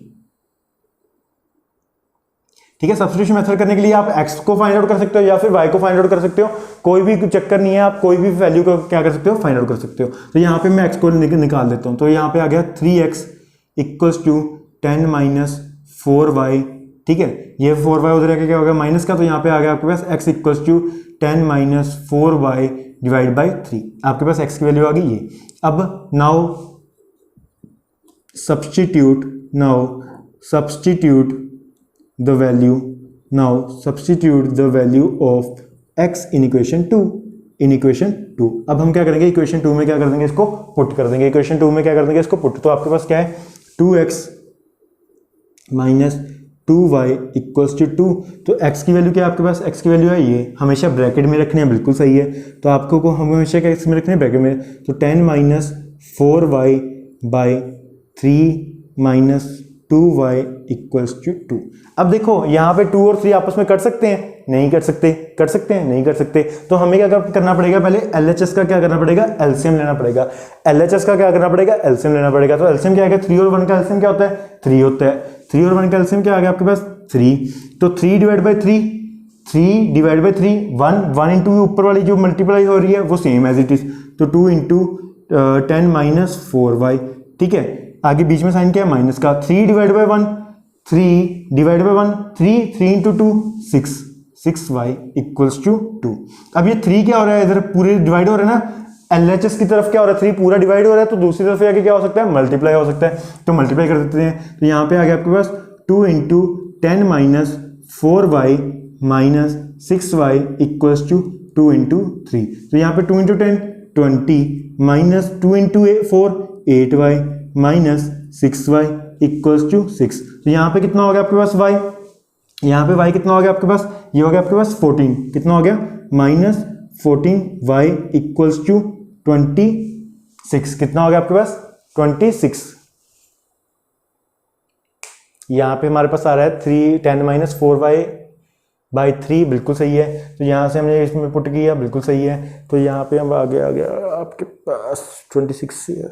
ठीक है, सब्स्टिट्यूशन मेथड करने के लिए आप x को फाइंड आउट कर सकते हो या फिर y को फाइंड आउट कर सकते हो, कोई भी चक्कर नहीं है। आप कोई भी वैल्यू को क्या कर सकते हो, फाइंड आउट कर सकते हो। तो यहाँ पे मैं x को निकाल देता हूँ, तो यहाँ पे आ गया 3x equals to 10 minus 4y। ठीक है, ये 4y उधर आके क्या हो गया माइनस का, तो यहाँ पे आ गया आपके पास x equals to 10 minus 4y divide by 3। आपके पास x की वैल्यू आ गई ये। अब now substitute, now substitute the value, now substitute the value of x in equation 2, in equation 2। अब हम क्या करेंगे, इक्वेशन 2 में क्या कर देंगे, इसको पुट कर देंगे। इक्वेशन 2 में क्या कर देंगे, इसको पुट। तो आपके पास क्या है 2x minus 2y equals to 2। तो x की वैल्यू क्या है आपके पास? x की वैल्यू है ये, हमेशा ब्रैकेट में रखनी है, बिल्कुल सही है। तो आपको को हमेशा क्या इसमें रखने हैं, ब्रैकेट में। तो 10 minus 4y by 3 minus 2y equals to 2। अब देखो यहाँ पे 2 और 3 आपस में कट सकते हैं? नहीं कर सकते। कर सकते हैं? नहीं कर सकते। तो हमें क्या करना पड़ेगा, पहले LHS का क्या करना पड़ेगा, एलसीएम लेना पड़ेगा। LHS का क्या करना पड़ेगा, एलसीएम लेना पड़ेगा। तो एलसीएम क्या आएगा, 3 और 1 का एलसीएम क्या होता है, 3 होता है। 3 और 1 का एलसीएम क्या आ गया आपके पास 3। तो 3 divide by 3, 3 divide by 3, 1 into ऊपर वाली जो मल्टीप्लाई हो रही है वो सेम एज इट इज। तो 2 इंटू 10 माइनस 4y। ठीक है, आगे बीच में साइन क्या है माइनस का। 3 divide by 1, 3 divide by 1, 3 into 2 6, 6y equals to 2। अब ये 3 क्या हो रहा है, इधर पूरे डिवाइड हो रहा है ना, LHS की तरफ क्या हो रहा है 3 पूरा डिवाइड हो रहा है, तो दूसरी तरफ आगे क्या हो सकता है, मल्टीप्लाई हो सकता है। तो मल्टीप्लाई कर देते हैं। तो यहाँ पे आ गया आपके पास 2 into 10 minus 4y minus 6y equals to 2 into 3। तो यहाँ पे 2 into 10 20 minus 2 into 4 8y minus 6y equals to 6। तो यहाँ पे कितना हो गया आपके पास y, यहाँ पे y कितना हो गया आपके पास, ये हो गया आपके पास 14, कितना हो गया -14y इक्वल्स टू 26, कितना हो गया आपके पास 26। यहाँ पे हमारे पास आ रहा है 10 - 4y/3, बिल्कुल सही है। तो यहाँ से हमने इसमें पुट किया, बिल्कुल सही है। तो यहाँ पे हम आ गया आपके पास 26 है,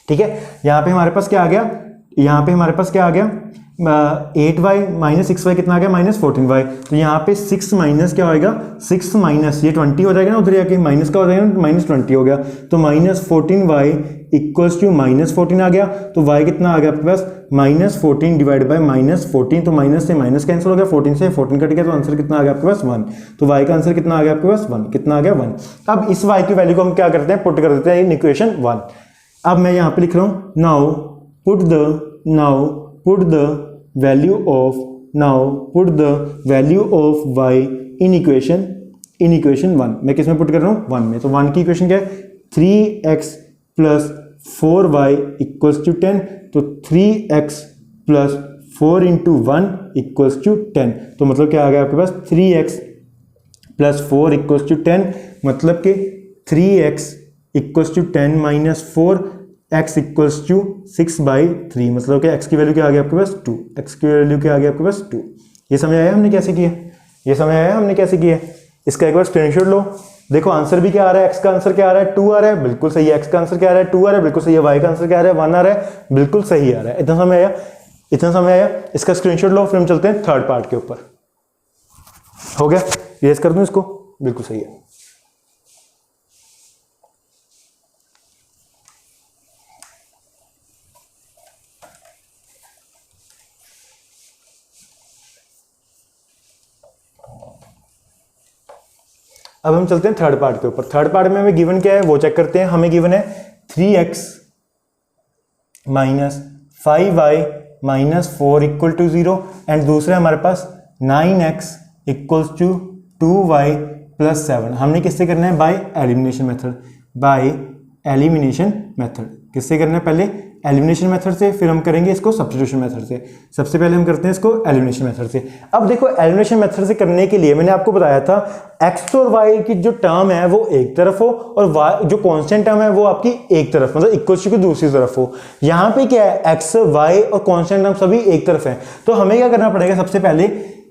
ठीक है। यहाँ पे हमारे पास क्या आ गया, यहाँ पे हमारे पास क्या आ गया 8y - 6y कितना आ गया -14y। तो यहाँ पे 6 माइनस क्या होएगा, 6 माइनस ये 20 हो जाएगा ना, उधर जाके माइनस का हो जाएगा ना, -20 हो गया। तो -14y इक्वल्स टू -14 आ गया। तो y कितना आ गया आपके पास -14 डिवाइड बाय -14। तो माइनस से माइनस कैंसिल हो गया, 14 से 14 कट गया, तो आंसर कितना आ गया आपके पास 1। तो y का आंसर कितना आ गया आपके पास 1, कितना आ गया 1। अब इस y की वैल्यू को हम क्या करते हैं, पुट कर देते हैं इन इक्वेशन 1। अब मैं यहाँ पे लिख रहा हूँ now put the value of y in equation 1। मैं किस में पुट कर रहा हूँ 1 में। तो 1 की इक्वेशन क्या है 3x + 4y इक्वल्स टू 10। तो 3x + 4 × 1 इक्वल्स टू 10। तो मतलब क्या आ गया आपके पास 3x + 4 इक्वल्स टू 10, मतलब कि 3x equals to 10 - 4 x equals to 6/3, मतलब कि x की वैल्यू क्या आ गई आपके पास 2। x की वैल्यू क्या आ गई आपके पास 2। ये समझ आया हमने कैसे किया, ये समझ आया हमने कैसे किया। इसका एक बार स्क्रीनशॉट लो, देखो आंसर भी क्या आ रहा है, x का आंसर क्या आ रहा है 2 आ रहा है, बिल्कुल सही है। x का आंसर क्या आ रहा है 2 आ रहा है, बिल्कुल सही है। y का आंसर क्या आ रहा है 1 आ रहा है, बिल्कुल सही आ रहा है। इतना समय आया, इतना समय आया। इसका स्क्रीनशॉट लो, फिर हम चलते हैं थर्ड पार्ट के ऊपर। हो गया, इरेज कर दूं इसको, बिल्कुल सही है। अब हम चलते हैं थर्ड पार्ट के ऊपर। थर्ड पार्ट में हमें गिवन क्या है वो चेक करते हैं। हमें गिवन है 3x - 5y - 4 equal to 0 and दूसरा हमारे पास 9x इक्वल्स टू 2y + 7। हमने किससे करना है, बाय एलिमिनेशन मेथड। किससे करना है, पहले एलिमिनेशन मेथड से, फिर हम करेंगे इसको सब्स्टिट्यूशन मेथड से। सबसे पहले हम करते हैं इसको एलिमिनेशन मेथड से। अब देखो एलिमिनेशन मेथड से करने के लिए मैंने आपको बताया था x और y की जो टर्म है वो एक तरफ हो और y जो कांस्टेंट टर्म है वो आपकी एक तरफ, मतलब इक्वल टू की दूसरी तरफ हो। यहाँ पे क्या है x, y और कांस्टेंट टर्म सभी एक तरफ है। तो हमें क्या करना पड़ेगा, सबसे पहले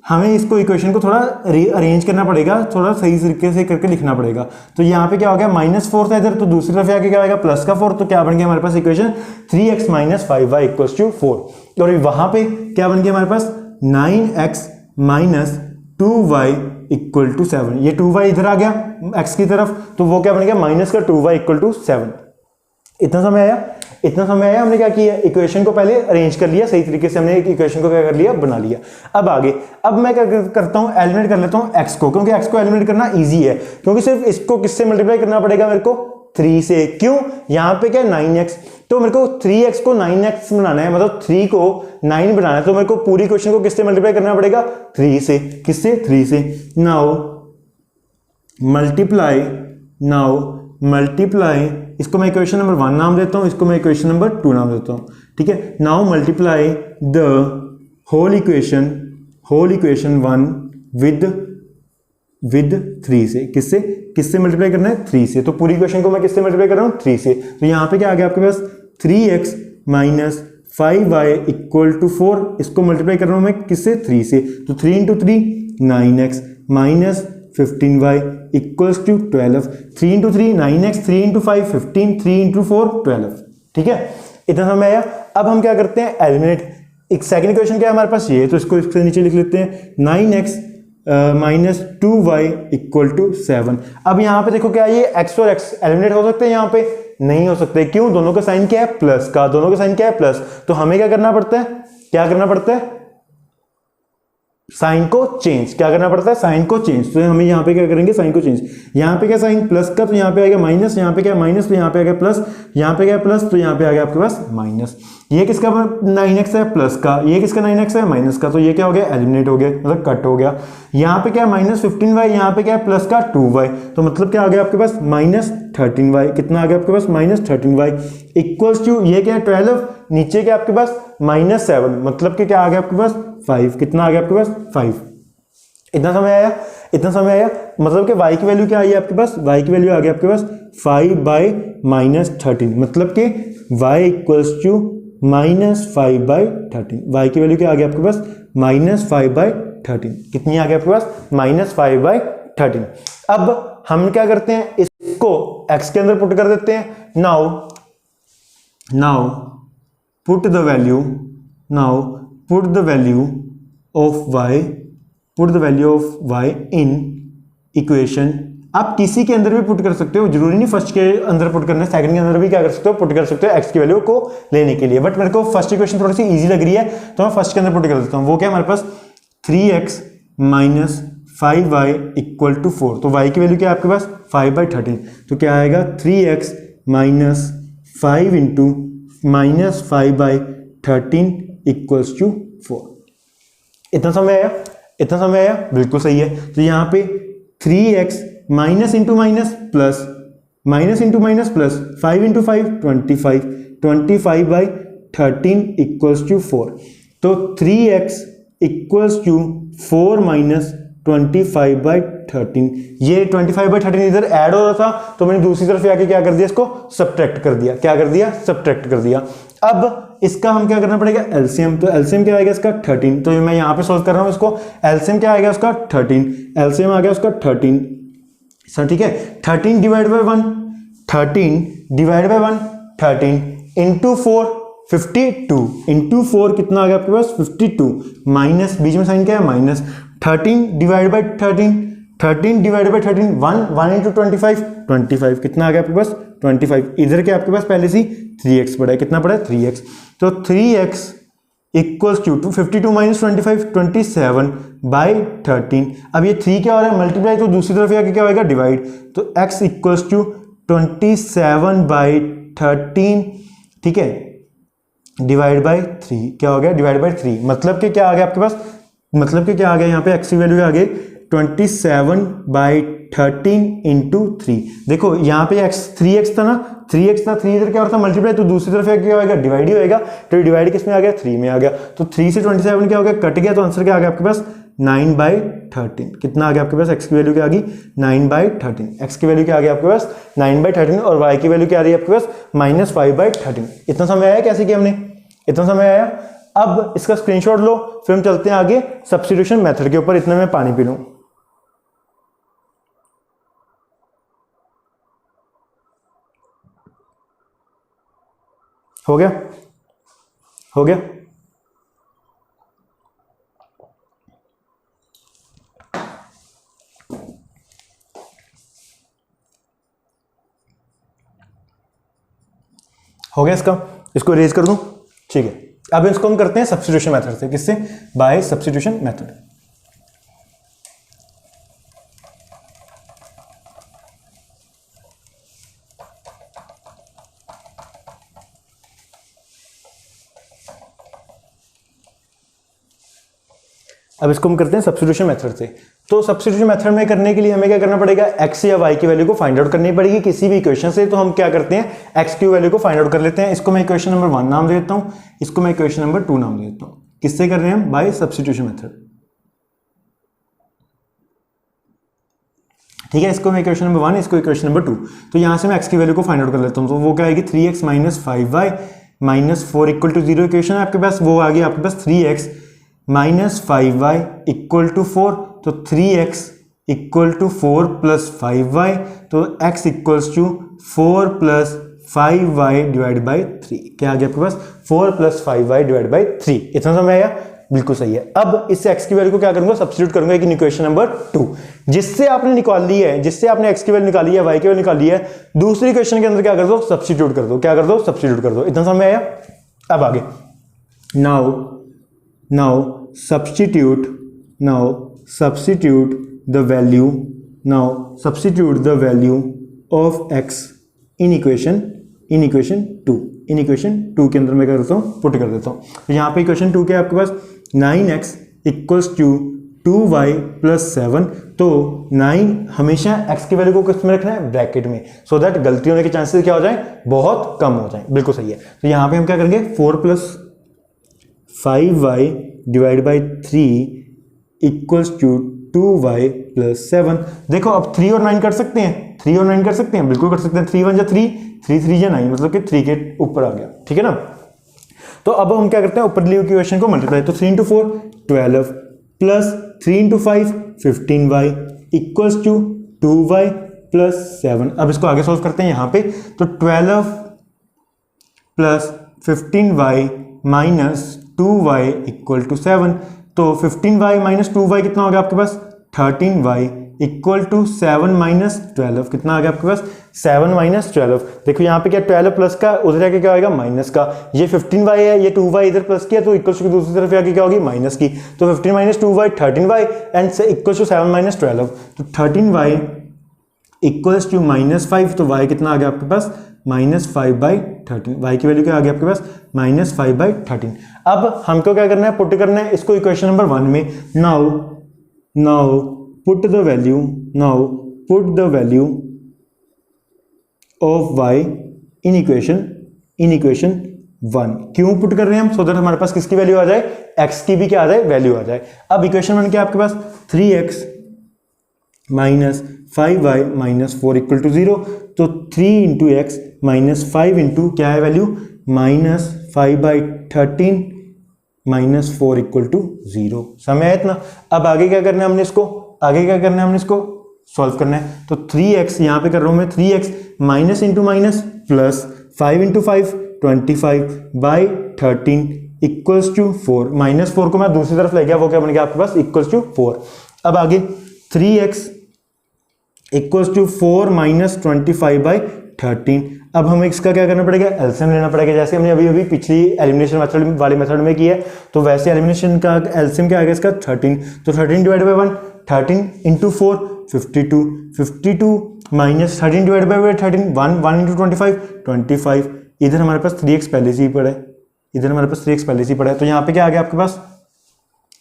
हमें इसको इक्वेशन को थोड़ा अरेंज करना पड़ेगा, थोड़ा सही तरीके से करके लिखना पड़ेगा। तो यहाँ पे क्या हो गया -4 था इधर, तो दूसरी तरफ आके क्या आएगा +4। तो क्या बन गया हमारे पास equation 3x - 5y equals to 4। और वहां पे क्या बन गया हमारे पास 9x - 2y इक्वल टू 7। ये 2y इधर आ गया x की तरफ, तो वो क्या बन गया -2y इक्वल टू 7। इतना समय आया। हमने क्या किया, इक्वेशन को पहले अरेंज कर लिया सही तरीके से, हमने इक्वेशन को क्या कर लिया, बना लिया। अब आगे, अब मैं क्या करता हूं, एलिमिनेट कर लेता हूं x को, क्योंकि x को एलिमिनेट करना इजी है, क्योंकि सिर्फ इसको किससे मल्टीप्लाई करना पड़ेगा मेरे को 3 से। क्यों, यहां पे क्या 9x, तो मेरे को 3x को 9x बनाना है, मतलब 3 को 9 बनाना है, तो मेरे को पूरी इक्वेशन को किससे मल्टीप्लाई करना पड़ेगा 3 से। किससे, 3 से। नाउ मल्टीप्लाई, इसको मैं इक्वेशन नंबर 1 नाम देता हूं, इसको मैं इक्वेशन नंबर 2 नाम देता हूं, ठीक है। Now multiply the whole equation 1 with 3 से। किससे मल्टीप्लाई करना है 3 से। तो पूरी इक्वेशन को मैं किससे मल्टीप्लाई कर रहा हूं 3 से। तो यहां पे क्या आ गया आपके पास 3x - 5y इक्वल टू 4। इसको मल्टीप्लाई कर रहा हूं मैं किससे 3 से। तो 3 × 3 9x - 15y equals to 12। 3 × 3 9x, 3 × 5 15, 3 × 4 12, ठीक है। इतना समझ आया। अब हम क्या करते हैं, एलिमिनेट। एक सेकंड इक्वेशन क्या है हमारे पास ये, तो इसको इसके नीचे लिख लेते हैं 9x - 2y इक्वल टू 7। अब यहाँ पे देखो क्या ये x और x एलिमिनेट हो सकते हैं, यहाँ पे नहीं हो सकते। क्यों, दोनों का साइन क्या है प्लस का, दोनों का साइन क्या है प्लस। तो हमें क्या करना पड़ता है, साइन को चेंज। क्या करना पड़ता है, साइन को चेंज। तो हम यहाँ पे क्या करेंगे, साइन को चेंज। यहाँ पे क्या साइन प्लस का, तो यहाँ पे आएगा माइनस, यहाँ पे क्या माइनस, तो यहाँ पे आ गया प्लस, यहाँ पे क्या प्लस, तो यहाँ पे आ गया आपके पास माइनस। ये किसका 9x है प्लस का, ये किसका 9x है माइनस का। तो ये क्या हो गया, एलिमिनेट हो गया, मतलब कट हो गया। यहाँ पे क्या -15y, यहाँ पे क्या प्लस का 2y। तो मतलब क्या आ गया आपके पास -13y। कितना आ गया आपके पास -13y इक्वल्स टू, ये क्या है 12, नीचे क्या आपके पास -7, मतलब कि क्या आ गया आपके पास 5, कितना आ गया आपके पास 5। इतना समय आया, इतना समय आया, मतलब कि y की वैल्यू क्या आई है आपके पास, y की वैल्यू आ गया आपके पास 5/-13, मतलब कि y इक्वल्स टू -5/13, y की वैल्यू क्या आ गया आपके पास -5/13, कितनी आ गया आपके पास -5/13। अब हम क्या करते हैं, इसको x के अंदर पुट कर देते हैं। Now put the value of y in equation. आप किसी के अंदर भी पुट कर सकते हो, जरूरी नहीं फर्स्ट के अंदर पुट करना है, सेकंड के अंदर भी क्या कर सकते हो, पुट कर सकते हो x की वैल्यू को लेने के लिए। बट मेरे को फर्स्ट इक्वेशन थोड़ी सी इजी लग रही है, तो मैं फर्स्ट के अंदर पुट कर देता हूं। वो क्या हमारे पास 3x minus 5y equal to 4, तो y की वैल्यू क्या है आपके पास 5/13, तो क्या आएगा 3x minus 5 into -5/13 equals to 4। इतना समय आया, बिल्कुल सही है। तो यहाँ पे 3x minus into minus plus, minus into minus plus, 5 into 5 25/13 equals to 4। तो 3x इक्वल्स टू 4 माइनस 25/13। ये 25/13 इधर ऐड हो रहा था, तो मैंने दूसरी तरफ आके क्या कर दिया, इसको सब्ट्रैक्ट कर दिया। क्या कर दिया, सब्ट्रैक्ट कर दिया। अब इसका हम क्या करना पड़ेगा, एलसीएम। तो एलसीएम क्या आएगा इसका 13, तो मैं यहां पे सॉल्व कर रहा हूं इसको। एलसीएम क्या आएगा उसका 13, एलसीएम आ गया उसका 13 सर, ठीक है। 13 डिवाइड बाय 1, 13 इंटू 4 52, इंटू 4 कितना आ गया आपके पास 52, माइनस बीच में साइन क्या है माइनस, 13 डिवाइड बाय 13 1 इंटू 25 कितना आ गया आपके पास 25। इधर के आपके पास पहले से 3x पड़ा है, कितना पड़ा है 3x। तो 3x इक्वल्स टू 52 माइनस 25 27/13। अब ये 3 क्या हो रहा है मल्टीप्लाई, तो दूसरी तरफ आके क्या होगा डिवाइड, तो x इक्वल्स टू 27/13, ठीक है, डिवाइड बाय 3 क्या हो गया, डिवाइड बाय 3, मतलब कि क्या आ गया आपके पास, मतलब कि क्या आ गया यहाँ पे x की वैल्यू आ गई 27/13 इंटू 3। देखो यहाँ पे x 3x था ना, 3x था, 3 इधर क्या होता है मल्टीप्लाई, तो दूसरी तरफ क्या होगा डिवाइड ही होएगा, तो डिवाइड किस में आ गया 3 में आ गया, तो 3 से 27 क्या हो गया कट गया, तो आंसर क्या आ गया आपके पास 9/13। कितना आ गया आपके पास, x की वैल्यू क्या आ गई 9/13, x की वैल्यू क्या आ गया आपके पास 9/13, और y की वैल्यू क्या आ रही है आपके पास -5/13। इतना समय आया, कैसे किया हमने, इतना समय आया। अब इसका स्क्रीनशॉट लो, फिर हम चलते हैं आगे सब्स्टिट्यूशन मेथड के ऊपर। इतना मैं पानी पी लूं। हो गया, हो गया। हो गया इसका, इसको इरेज कर दूं, ठीक है। अब इसको हम करते हैं सब्स्टिट्यूशन मेथड से, किससे, बाय सब्स्टिट्यूशन मेथड। अब इसको हम करते हैं सब्स्टिट्यूशन मेथड से। तो सब्स्टिट्यूशन मेथड में करने के लिए हमें क्या करना पड़ेगा, x या y की वैल्यू को फाइंड आउट करनी पड़ेगी किसी भी इक्वेशन से। तो हम क्या करते हैं, x की वैल्यू को फाइंड आउट कर लेते हैं। इसको मैं इक्वेशन नंबर 1 नाम दे देता हूं, इसको मैं इक्वेशन नंबर 2 नाम दे देता हूं। किससे कर रहे हैं हम, बाय सब्स्टिट्यूशन मेथड, ठीक है। इसको मैं इक्वेशन नंबर 1, इसको इक्वेशन नंबर 2। तो यहां से मैं x की वैल्यू को फाइंड आउट कर लेता हूं, तो वो क्या आएगी 3x minus 5y minus 4 equal to 0। Equation आपके पास वो आ गई आपके पास 3x minus 5y equal to 4, तो 3x equal to 4 plus 5y, तो x equals to 4 plus 5y divide by 3। क्या आ गया आपके पास 4 प्लस 5y डिवाइड बाई 3। इतना समय आया, बिल्कुल सही है। अब इससे x की वैल्यू को क्या करूंगा, सब्स्टिट्यूट करूंगा एक इक्वेशन नंबर 2, जिससे आपने निकाल ली है, जिससे आपने x की वैल्यू निकाली है, y की वैल्यू निकाली है, दूसरी इक्वेशन के अंदर क्या कर दो, सब्स्टिट्यूट कर दो। क्या कर दो, सब्स्टिट्यूट कर दो। इतना समय आया। अब आगे now substitute the value of x in equation 2। In equation 2 के अंदर मैं करता हूं पुट कर देता हूं। तो यहां पे इक्वेशन 2 क्या है आपके पास 9x equals to 2y plus 7, तो 9 हमेशा x की वैल्यू को किस में रखना है, ब्रैकेट में, सो दैट गलती होने के चांसेस क्या हो जाए, बहुत कम हो जाए। बिल्कुल सही है। तो यहाँ पे हम क्या करेंगे, 4 plus 5y divide by 3 equals to 2y plus 7। देखो अब 3 और 9 कर सकते हैं, 3 और 9 कर सकते हैं, बिल्कुल कर सकते हैं। 3 1 जा 3, 3 3 जा 9, मतलब कि 3 के ऊपर आ गया, ठीक है ना। तो अब हम क्या करते हैं, ऊपर ली हुई इक्वेशन को मल्टीप्लाई, तो 3 × 4 12 plus 3 × 5 15y equals to 2y plus 7। अब इसको आगे सॉल्व करते हैं यहाँ पे, तो 12 plus 15y minus 2y equal to 7। तो 15y माइनस 2y कितना हो गया आपके पास, 13y इक्वल टू 7 माइनस 12, कितना आ गया आपके पास, 7 माइनस 12। देखो यहाँ पे क्या 12 प्लस का, उधर आके क्या होगा माइनस का, ये 15y है, ये 2y इधर प्लस किया तो इक्वल टू दूसरी तरफ आके क्या होगी माइनस की, तो 15 minus 2y 13y and equal to 7 minus 12, तो 13y इक्वल्स टू माइनस 5, तो y कितना आ गया आपके पास, माइनस 5/13, y की वैल्यू क्या आ गया आपके पास, माइनस 5/13। अब हमको क्या करना है, पुट करना है इसको इक्वेशन नंबर 1 में। Now put the value of y in equation 1। क्यों पुट कर रहे हैं हम, सो दैट हमारे पास किसकी वैल्यू आ जाए, x की भी क्या आ जाए, वैल्यू आ जाए। अब इक्वेशन 1 क्या आपके पास, 3x minus 5y minus 4 equal to 0, तो 3 इंटू एक्स माइनस 5 इंटू क्या है value, minus 5/13 minus 4 equal to 0। समय है इतना। अब आगे क्या करना है हमने इसको, सॉल्व करना है। तो 3x यहाँ पे कर रहा हूं मैं, 3x minus into minus plus 5 into 5 25/13 equals to 4, minus 4 को मैं दूसरी तरफ ले गया, वो क्या बन गया आपके पास, इक्वल्स टू 4। अब आगे 3x इक्वल्स टू 4 माइनस 25/13। अब हमें इसका क्या करना पड़ेगा, एलसीएम लेना पड़ेगा, जैसे हमने अभी पिछली एलिमिनेशन मेथड वाले मेथड में किया है, तो वैसे एलिमिनेशन का एलसीएम क्या आएगा इसका, 13। तो 13 divide by 1, 13 into 4 52 minus 13 divide by 13 1 into 25 इधर हमारे पास 3x पहले से ही पड़ा है, तो यहाँ पे क्या आ गया आपके पास,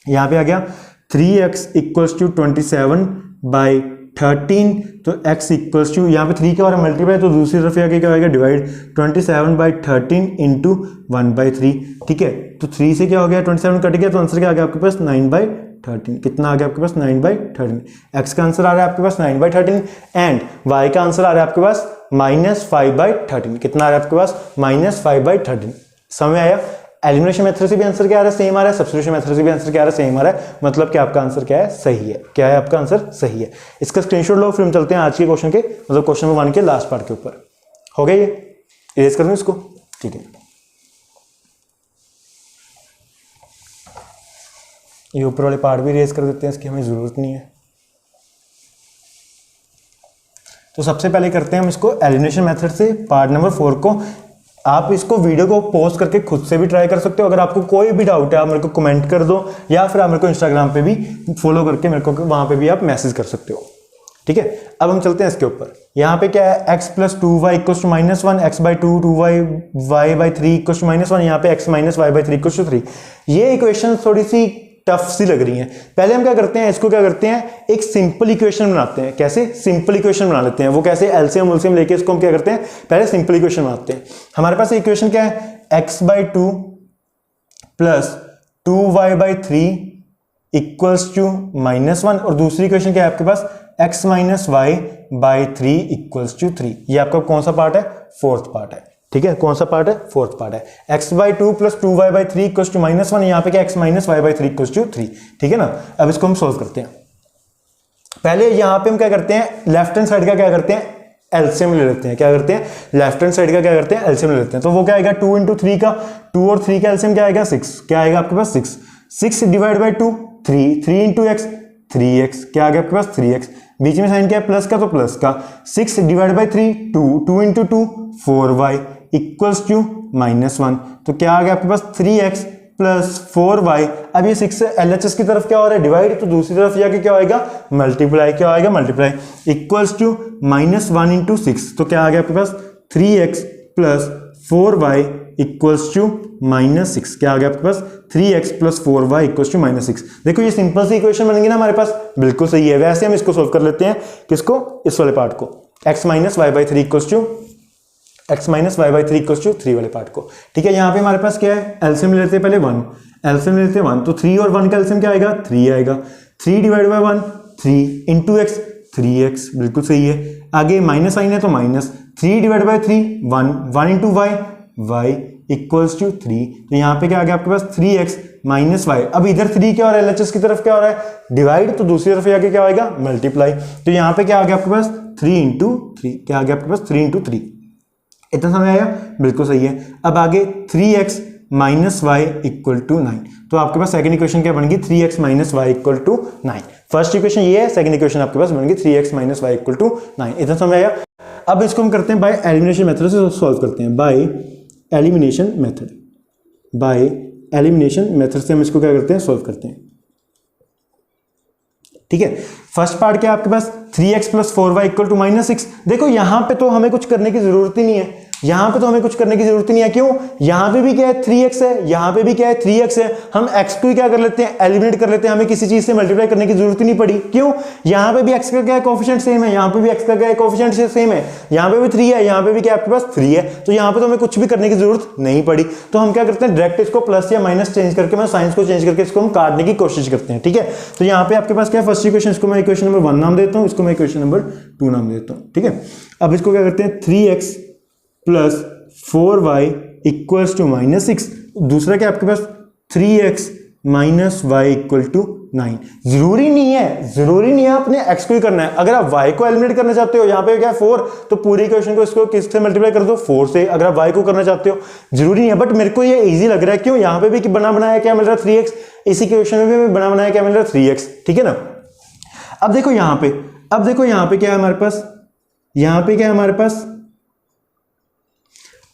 यहाँ पे आ गया 3x इक्वल्स टू 27/13, तो x इक्वल्स टू यहाँ पे 3 के और मल्टीप्लाई, तो दूसरी तरफ आगे क्या आएगा डिवाइड, 27/13 इंटू 1/3, ठीक है। तो 3 से क्या हो गया, 27 कट गया, तो आंसर क्या आ गया आपके पास 9/13। कितना आ गया आपके पास, 9/13। x का आंसर आ रहा है आपके पास 9/13 एंड y का आंसर आ रहा है आपके पास माइनस 5/13। कितना आ रहा है आपके पास, माइनस 5/13। समझ आया। एलिमिनेशन मेथड से भी आंसर क्या आ रहा है, सेम आ रहा है, सब्स्टिट्यूशन मेथड से भी आंसर क्या आ रहा है, सेम आ रहा है, मतलब कि आपका आंसर क्या है, सही है। क्या है आपका आंसर, सही है। इसका स्क्रीनशॉट लो, फिर हम चलते हैं आज के क्वेश्चन के, मतलब क्वेश्चन नंबर 1 के लास्ट पार्ट के ऊपर। हो गया, ये इरेज कर दूं इसको, ठीक है। ये ऊपर वाले पार्ट भी इरेज कर देते हैं, इसकी हमें जरूरत नहीं है। तो सबसे पहले करते हैं हम इसको एलिमिनेशन मेथड से पार्ट नंबर 4 को। आप इसको वीडियो को पॉज करके खुद से भी ट्राई कर सकते हो। अगर आपको कोई भी डाउट है आप मेरे को कमेंट कर दो, या फिर आप मेरे को इंस्टाग्राम पे भी फॉलो करके मेरे को वहां पे भी आप मैसेज कर सकते हो, ठीक है। अब हम चलते हैं इसके ऊपर। यहाँ पे क्या है, x plus 2y equals to -1, x/2 2y y/3 equals to -1, यहाँ पे x minus y/3 equals to 3। ये इक्वेशन थोड़ी सी टफ सी लग रही है। पहले हम क्या करते हैं, इसको क्या करते हैं, एक सिंपल इक्वेशन बनाते हैं। कैसे, सिंपल इक्वेशन बना लेते हैं। वो कैसे, एलसीएम उलसीएम लेके इसको हम क्या करते हैं, पहले सिंपल इक्वेशन बनाते हैं। हमारे पास इक्वेशन क्या है, x/2 plus 2y/3 equals to -1, और दूसरी इक्वेशन क्या है आपके पास, x minus y/3 equals to 3। ये आपका कौन सा पार्ट है, फोर्थ पार्ट है, ठीक है। कौन सा पार्ट है, फोर्थ पार्ट है। x/2 plus 2y/3 equals to -1, यहाँ पे क्या x minus y/3 equals to 3, ठीक है ना। अब इसको हम सोल्व करते हैं। पहले यहाँ पे हम क्या करते हैं, लेफ्ट हैंड साइड का क्या करते हैं, एलसीएम ले लेते हैं। क्या करते हैं, लेफ्ट हैंड साइड का क्या करते हैं, एलसीएम ले लेते हैं। तो वो क्या आएगा, 2 इंटू 3 का, 2 और 3 का एलसीएम क्या आएगा, 6। क्या आएगा आपके पास, 6 divide by 2 3 into x 3x। क्या आ गया आपके पास, 3x। बीच में साइन क्या है, प्लस का, तो प्लस का। 6 divide by 3 2 into 2 4y equals to -1। तो क्या आ गया आपके पास, 3x प्लस 4y। अब ये 6 से LHS की तरफ क्या हो रहा है, डिवाइड, तो दूसरी तरफ जाके क्या आएगा, मल्टीप्लाई। क्या आएगा, मल्टीप्लाई, इक्वल्स टू -1 इंटू 6। तो क्या आ गया आपके पास, 3x plus 4y equals to -6। क्या आ गया आपके पास 3x plus 4y equals to -6। देखो ये सिंपल सी इक्वेशन बनेगी ना हमारे पास, बिल्कुल सही है। वैसे हम इसको सोल्व कर लेते हैं, किसको, इस वाले पार्ट को, x minus y by three equals to x minus y by three equals to 3 वाले पार्ट को। ठीक है, यहाँ पे हमारे पास क्या है, एलसीएम लेते हैं पहले 1, एलसीएम लेते हैं 1, तो 3 और 1 का एलसीएम क्या आएगा, 3 आएगा। 3 divide by 1 3 into x 3x, बिल्कुल सही है। आगे माइनस साइन है तो minus 3 divide by 3 1, 1 into y equals to 3। तो यहाँ पे क्या आ गया आपके पास 3x माइनस वाई। अब इधर 3 क्या हो रहा है, एलएचएस की तरफ क्या हो रहा है, डिवाइड, तो दूसरी तरफ आगे क्या आएगा, मल्टीप्लाई। तो यहाँ पे क्या आ गया आपके पास 3 इंटू 3, क्या आ गया आपके पास 3 इंटू 3। इतना समझ आया, बिल्कुल सही है। अब आगे 3x minus y equal to 9। तो आपके पास सेकंड इक्वेशन क्या बनेगी, 3x minus y equal to 9। First equation ये है, सेकंड इक्वेशन आपके पास बनेगी 3x minus y equal to 9। इतना समझ आया। अब इसको हम करते हैं बाय एलिमिनेशन मेथड से सॉल्व करते हैं, bye elimination method. By elimination method से हम इसको क्या करते हैं, सॉल्व करते हैं। ठीक है, फर्स्ट पार्ट क्या है आपके पास 3x plus 4y equal to -6। देखो यहां पे तो हमें कुछ करने की जरूरत ही नहीं है, यहां पे तो हमें कुछ करने की जरूरत ही नहीं है। क्यों, यहां पे भी क्या है 3x है, यहां पे भी क्या है 3x है। हम x को क्या कर लेते हैं, एलिमिनेट कर लेते हैं, हमें किसी चीज से मल्टीप्लाई करने की जरूरत ही नहीं पड़ी। क्यों, यहां पे भी x का क्या है, कोएफिशिएंट सेम है, यहां पे भी x का क्या है, कोएफिशिएंट सेम है, यहां पे भी 3 है, यहां पे भी क्या आपके पास 3 है। तो यहां पे तो हमें कुछ भी करने की जरूरत नहीं पड़ी। तो हम क्या करते हैं, डायरेक्ट इसको प्लस या माइनस चेंज करके, मैं साइंस को चेंज करके इसको हम काटने की कोशिश करते हैं। ठीक है, तो यहां पे आपके पास क्या है, फर्स्ट इक्वेशन, इसको मैं इक्वेशन नंबर 1 नाम देता हूं, इसको मैं इक्वेशन नंबर 2 नाम देता हूं। ठीक है, अब इसको क्या करते हैं, 3x plus 4y equals to -6। दूसरा क्या आपके पास 3x minus y equal to 9। जरूरी नहीं है आपने x को ही करना है। अगर आप y को एलिमिनेट करना चाहते हो, यहाँ पे क्या है 4, तो पूरी इक्वेशन को इसको किससे मल्टीप्लाई कर दो, 4 से। अगर आप y को करना चाहते हो, जरूरी नहीं है, बट मेरे को ये इजी लग रहा है। क्यों, यहाँ पे भी बना बनाया क्या मिल रहा है 3x, इसी इक्वेशन में भी बना बनाया क्या मिल रहा है 3x। ठीक है ना। अब देखो यहाँ पे क्या है हमारे पास, यहाँ पे क्या है हमारे पास,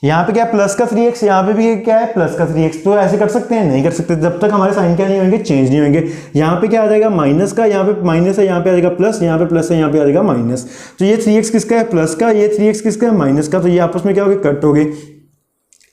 यहाँ पे क्या है प्लस का 3x, यहाँ पे भी क्या है प्लस का 3x। तो ऐसे कर सकते हैं, नहीं कर सकते, जब तक हमारे साइन क्या नहीं होंगे, चेंज नहीं होंगे। यहाँ पे क्या आ जाएगा माइनस का, यहाँ पे माइनस है, यहाँ पे आ जाएगा प्लस, यहाँ पे प्लस है, यहाँ पे आ जाएगा माइनस। तो ये 3x किसका है, प्लस का, ये 3x किसका है, माइनस का। तो ये आपस में क्या हो गए, कट हो गए।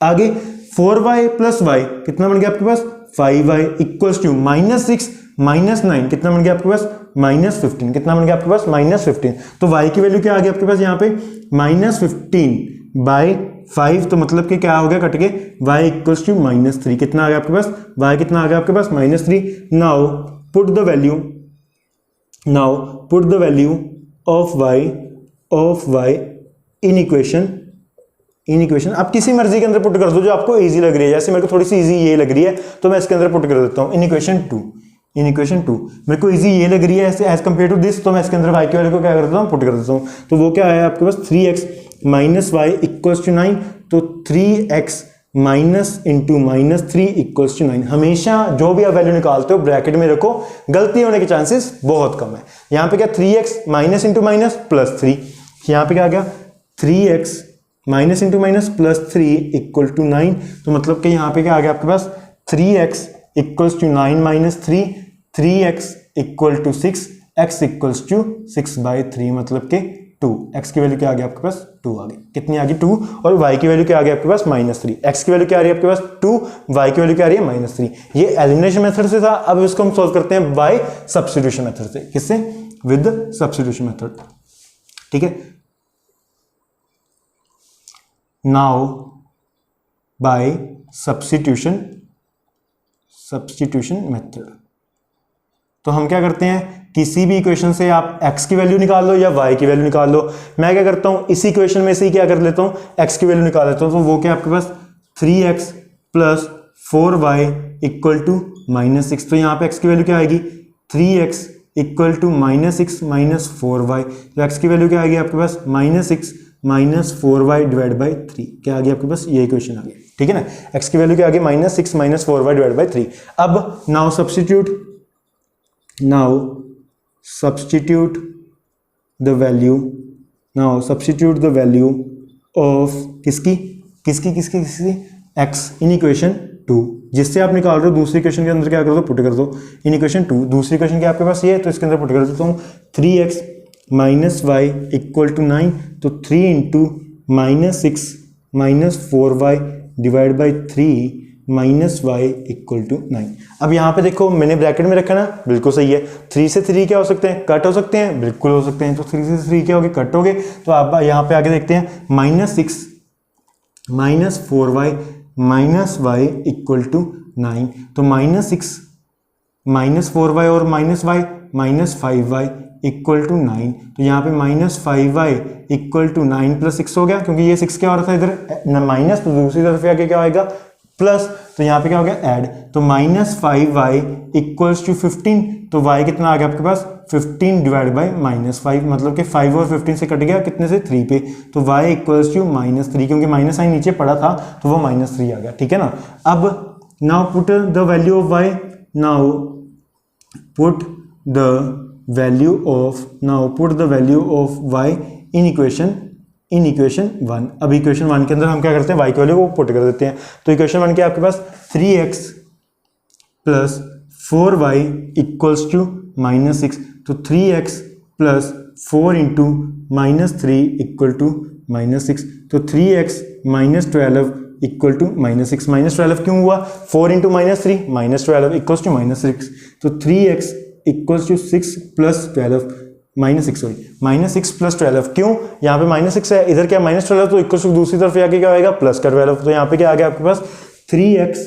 आगे 4y प्लस y कितना बन गया आपके पास 5y इक्वल्स टू -6 माइनस 9 कितना बन गया आपके पास -15। कितना बन गया आपके पास -15। तो y की वैल्यू क्या आ गई आपके पास यहाँ पे -15/5। तो मतलब कि क्या हो गया, कट के y इक्वल्स टू -3। कितना आ गया आपके पास, y कितना आ गया आपके पास -3। Now put the value of y in equation. आप किसी मर्जी के अंदर पुट कर दो जो आपको इजी लग रही है। जैसे मेरे को थोड़ी सी इजी ये लग रही है तो मैं इसके अंदर पुट कर देता हूँ इन इक्वेशन 2। मेरे को इजी ये लग रही है ऐसे एज कंपेयर टू दिस, तो मैं इसके अंदर y की वैल्यू को क्या कर देता हूँ, पुट कर देता हूँ। तो वो क्या है आपके पास 3x minus y equals to 9। तो 3x minus into -3 equals to 9। हमेशा जो भी आप वैल्यू निकालते हो ब्रैकेट में रखो, गलती होने के चांसेस बहुत कम है। यहाँ पे क्या 3x minus into minus plus 3, यहाँ पे क्या आ गया 3x minus into minus plus 3 equal to 9। तो मतलब कि यहाँ पे क्या आ गया आपके पास 3x equals to 9 minus 3, 3x equal to 6, x equals to 6/3 मतलब कि 2। x की वैल्यू क्या आ गई आपके पास 2 आ गई। कितनी आ गई 2। और y की वैल्यू क्या आ गई आपके पास -3। x की वैल्यू क्या आ रही है आपके पास 2, y की वैल्यू क्या आ रही है -3। ये एलिमिनेशन मेथड से था। अब इसको हम सॉल्व करते हैं बाय सब्स्टिट्यूशन मेथड से। किससे, विद सब्स्टिट्यूशन मेथड। ठीक है, नाउ बाय सब्स्टिट्यूशन मेथड तो हम क्या करते हैं, किसी भी इक्वेशन से आप x की वैल्यू निकाल लो या y की वैल्यू निकाल लो। मैं क्या करता हूं, इसी इक्वेशन में से ही क्या कर लेता हूं, x की वैल्यू निकाल लेता हूं। तो वो क्या आपके पास 3x plus 4y equal to -6। तो यहाँ पे x की वैल्यू क्या आएगी 3x equal to -6 minus 4y। तो x की वैल्यू क्या आएगी आपके पास -6 माइनस 4y डिवाइड बाई 3। क्या आ गया आपके पास, ये इक्वेशन आ गई। ठीक है ना, x की वैल्यू क्या आ गई -6 माइनस 4y डिवाइड बाई 3। अब now substitute the value of किसकी x इन इक्वेशन 2, जिससे आप निकाल रहे हो दूसरी इक्वेशन के अंदर क्या कर दो, पुट कर दो इन इक्वेशन 2। दूसरी इक्वेशन क्या आपके पास ये है, तो इसके अंदर पुट कर देता हूँ 3x minus y equal to 9। तो 3 into -6 minus 4y divide by 3 minus y equal to 9। अब यहाँ पे देखो मैंने ब्रैकेट में रखा ना, बिल्कुल सही है। 3 से 3 क्या हो सकते हैं, कट हो सकते हैं, बिल्कुल हो सकते हैं। तो 3 से 3 क्या हो गए, कट हो गए। तो आप यहाँ पे आगे देखते हैं -6 minus 4y minus y equal to 9। तो -6 माइनस 4y और minus Y -5y equal to 9। तो यहाँ पे -5y इक्वल टू 9 प्लस 6 हो गया, क्योंकि ये 6 क्या हो रहा था इधर माइनस, तो दूसरी तरफ आगे क्या आएगा प्लस। तो यहाँ पे क्या हो गया ऐड। तो -5y इक्वल्स टू 15। तो y कितना आ गया आपके पास 15 डिवाइड बाई -5, मतलब कि 5 और 15 से कट गया कितने से 3 पे। तो y इक्वल्स टू -3, क्योंकि माइनस साइन नीचे पड़ा था तो वो -3 आ गया, ठीक है ना। अब now put the value of y, now put the value of y in equation 1। अब इक्वेशन 1 के अंदर हम क्या करते हैं, y की वैल्यू को पुट कर देते हैं। तो इक्वेशन 1 क्या है आपके पास 3x plus 4y equals to -6। तो 3x plus 4 into -3 equal to -6। तो 3x माइनस 12 इक्वल टू -6। -12 क्यों हुआ, 4 इंटू -3 -12 इक्वल्स टू -6। तो 3x equals to 6 plus 12 -6 sorry -6 plus 12। क्यों, यहाँ पे -6 है, इधर क्या -12, तो इक्वल्स टू दूसरी तरफ आके क्या आएगा प्लस का 12। तो यहाँ पे क्या आ गया आपके पास 3x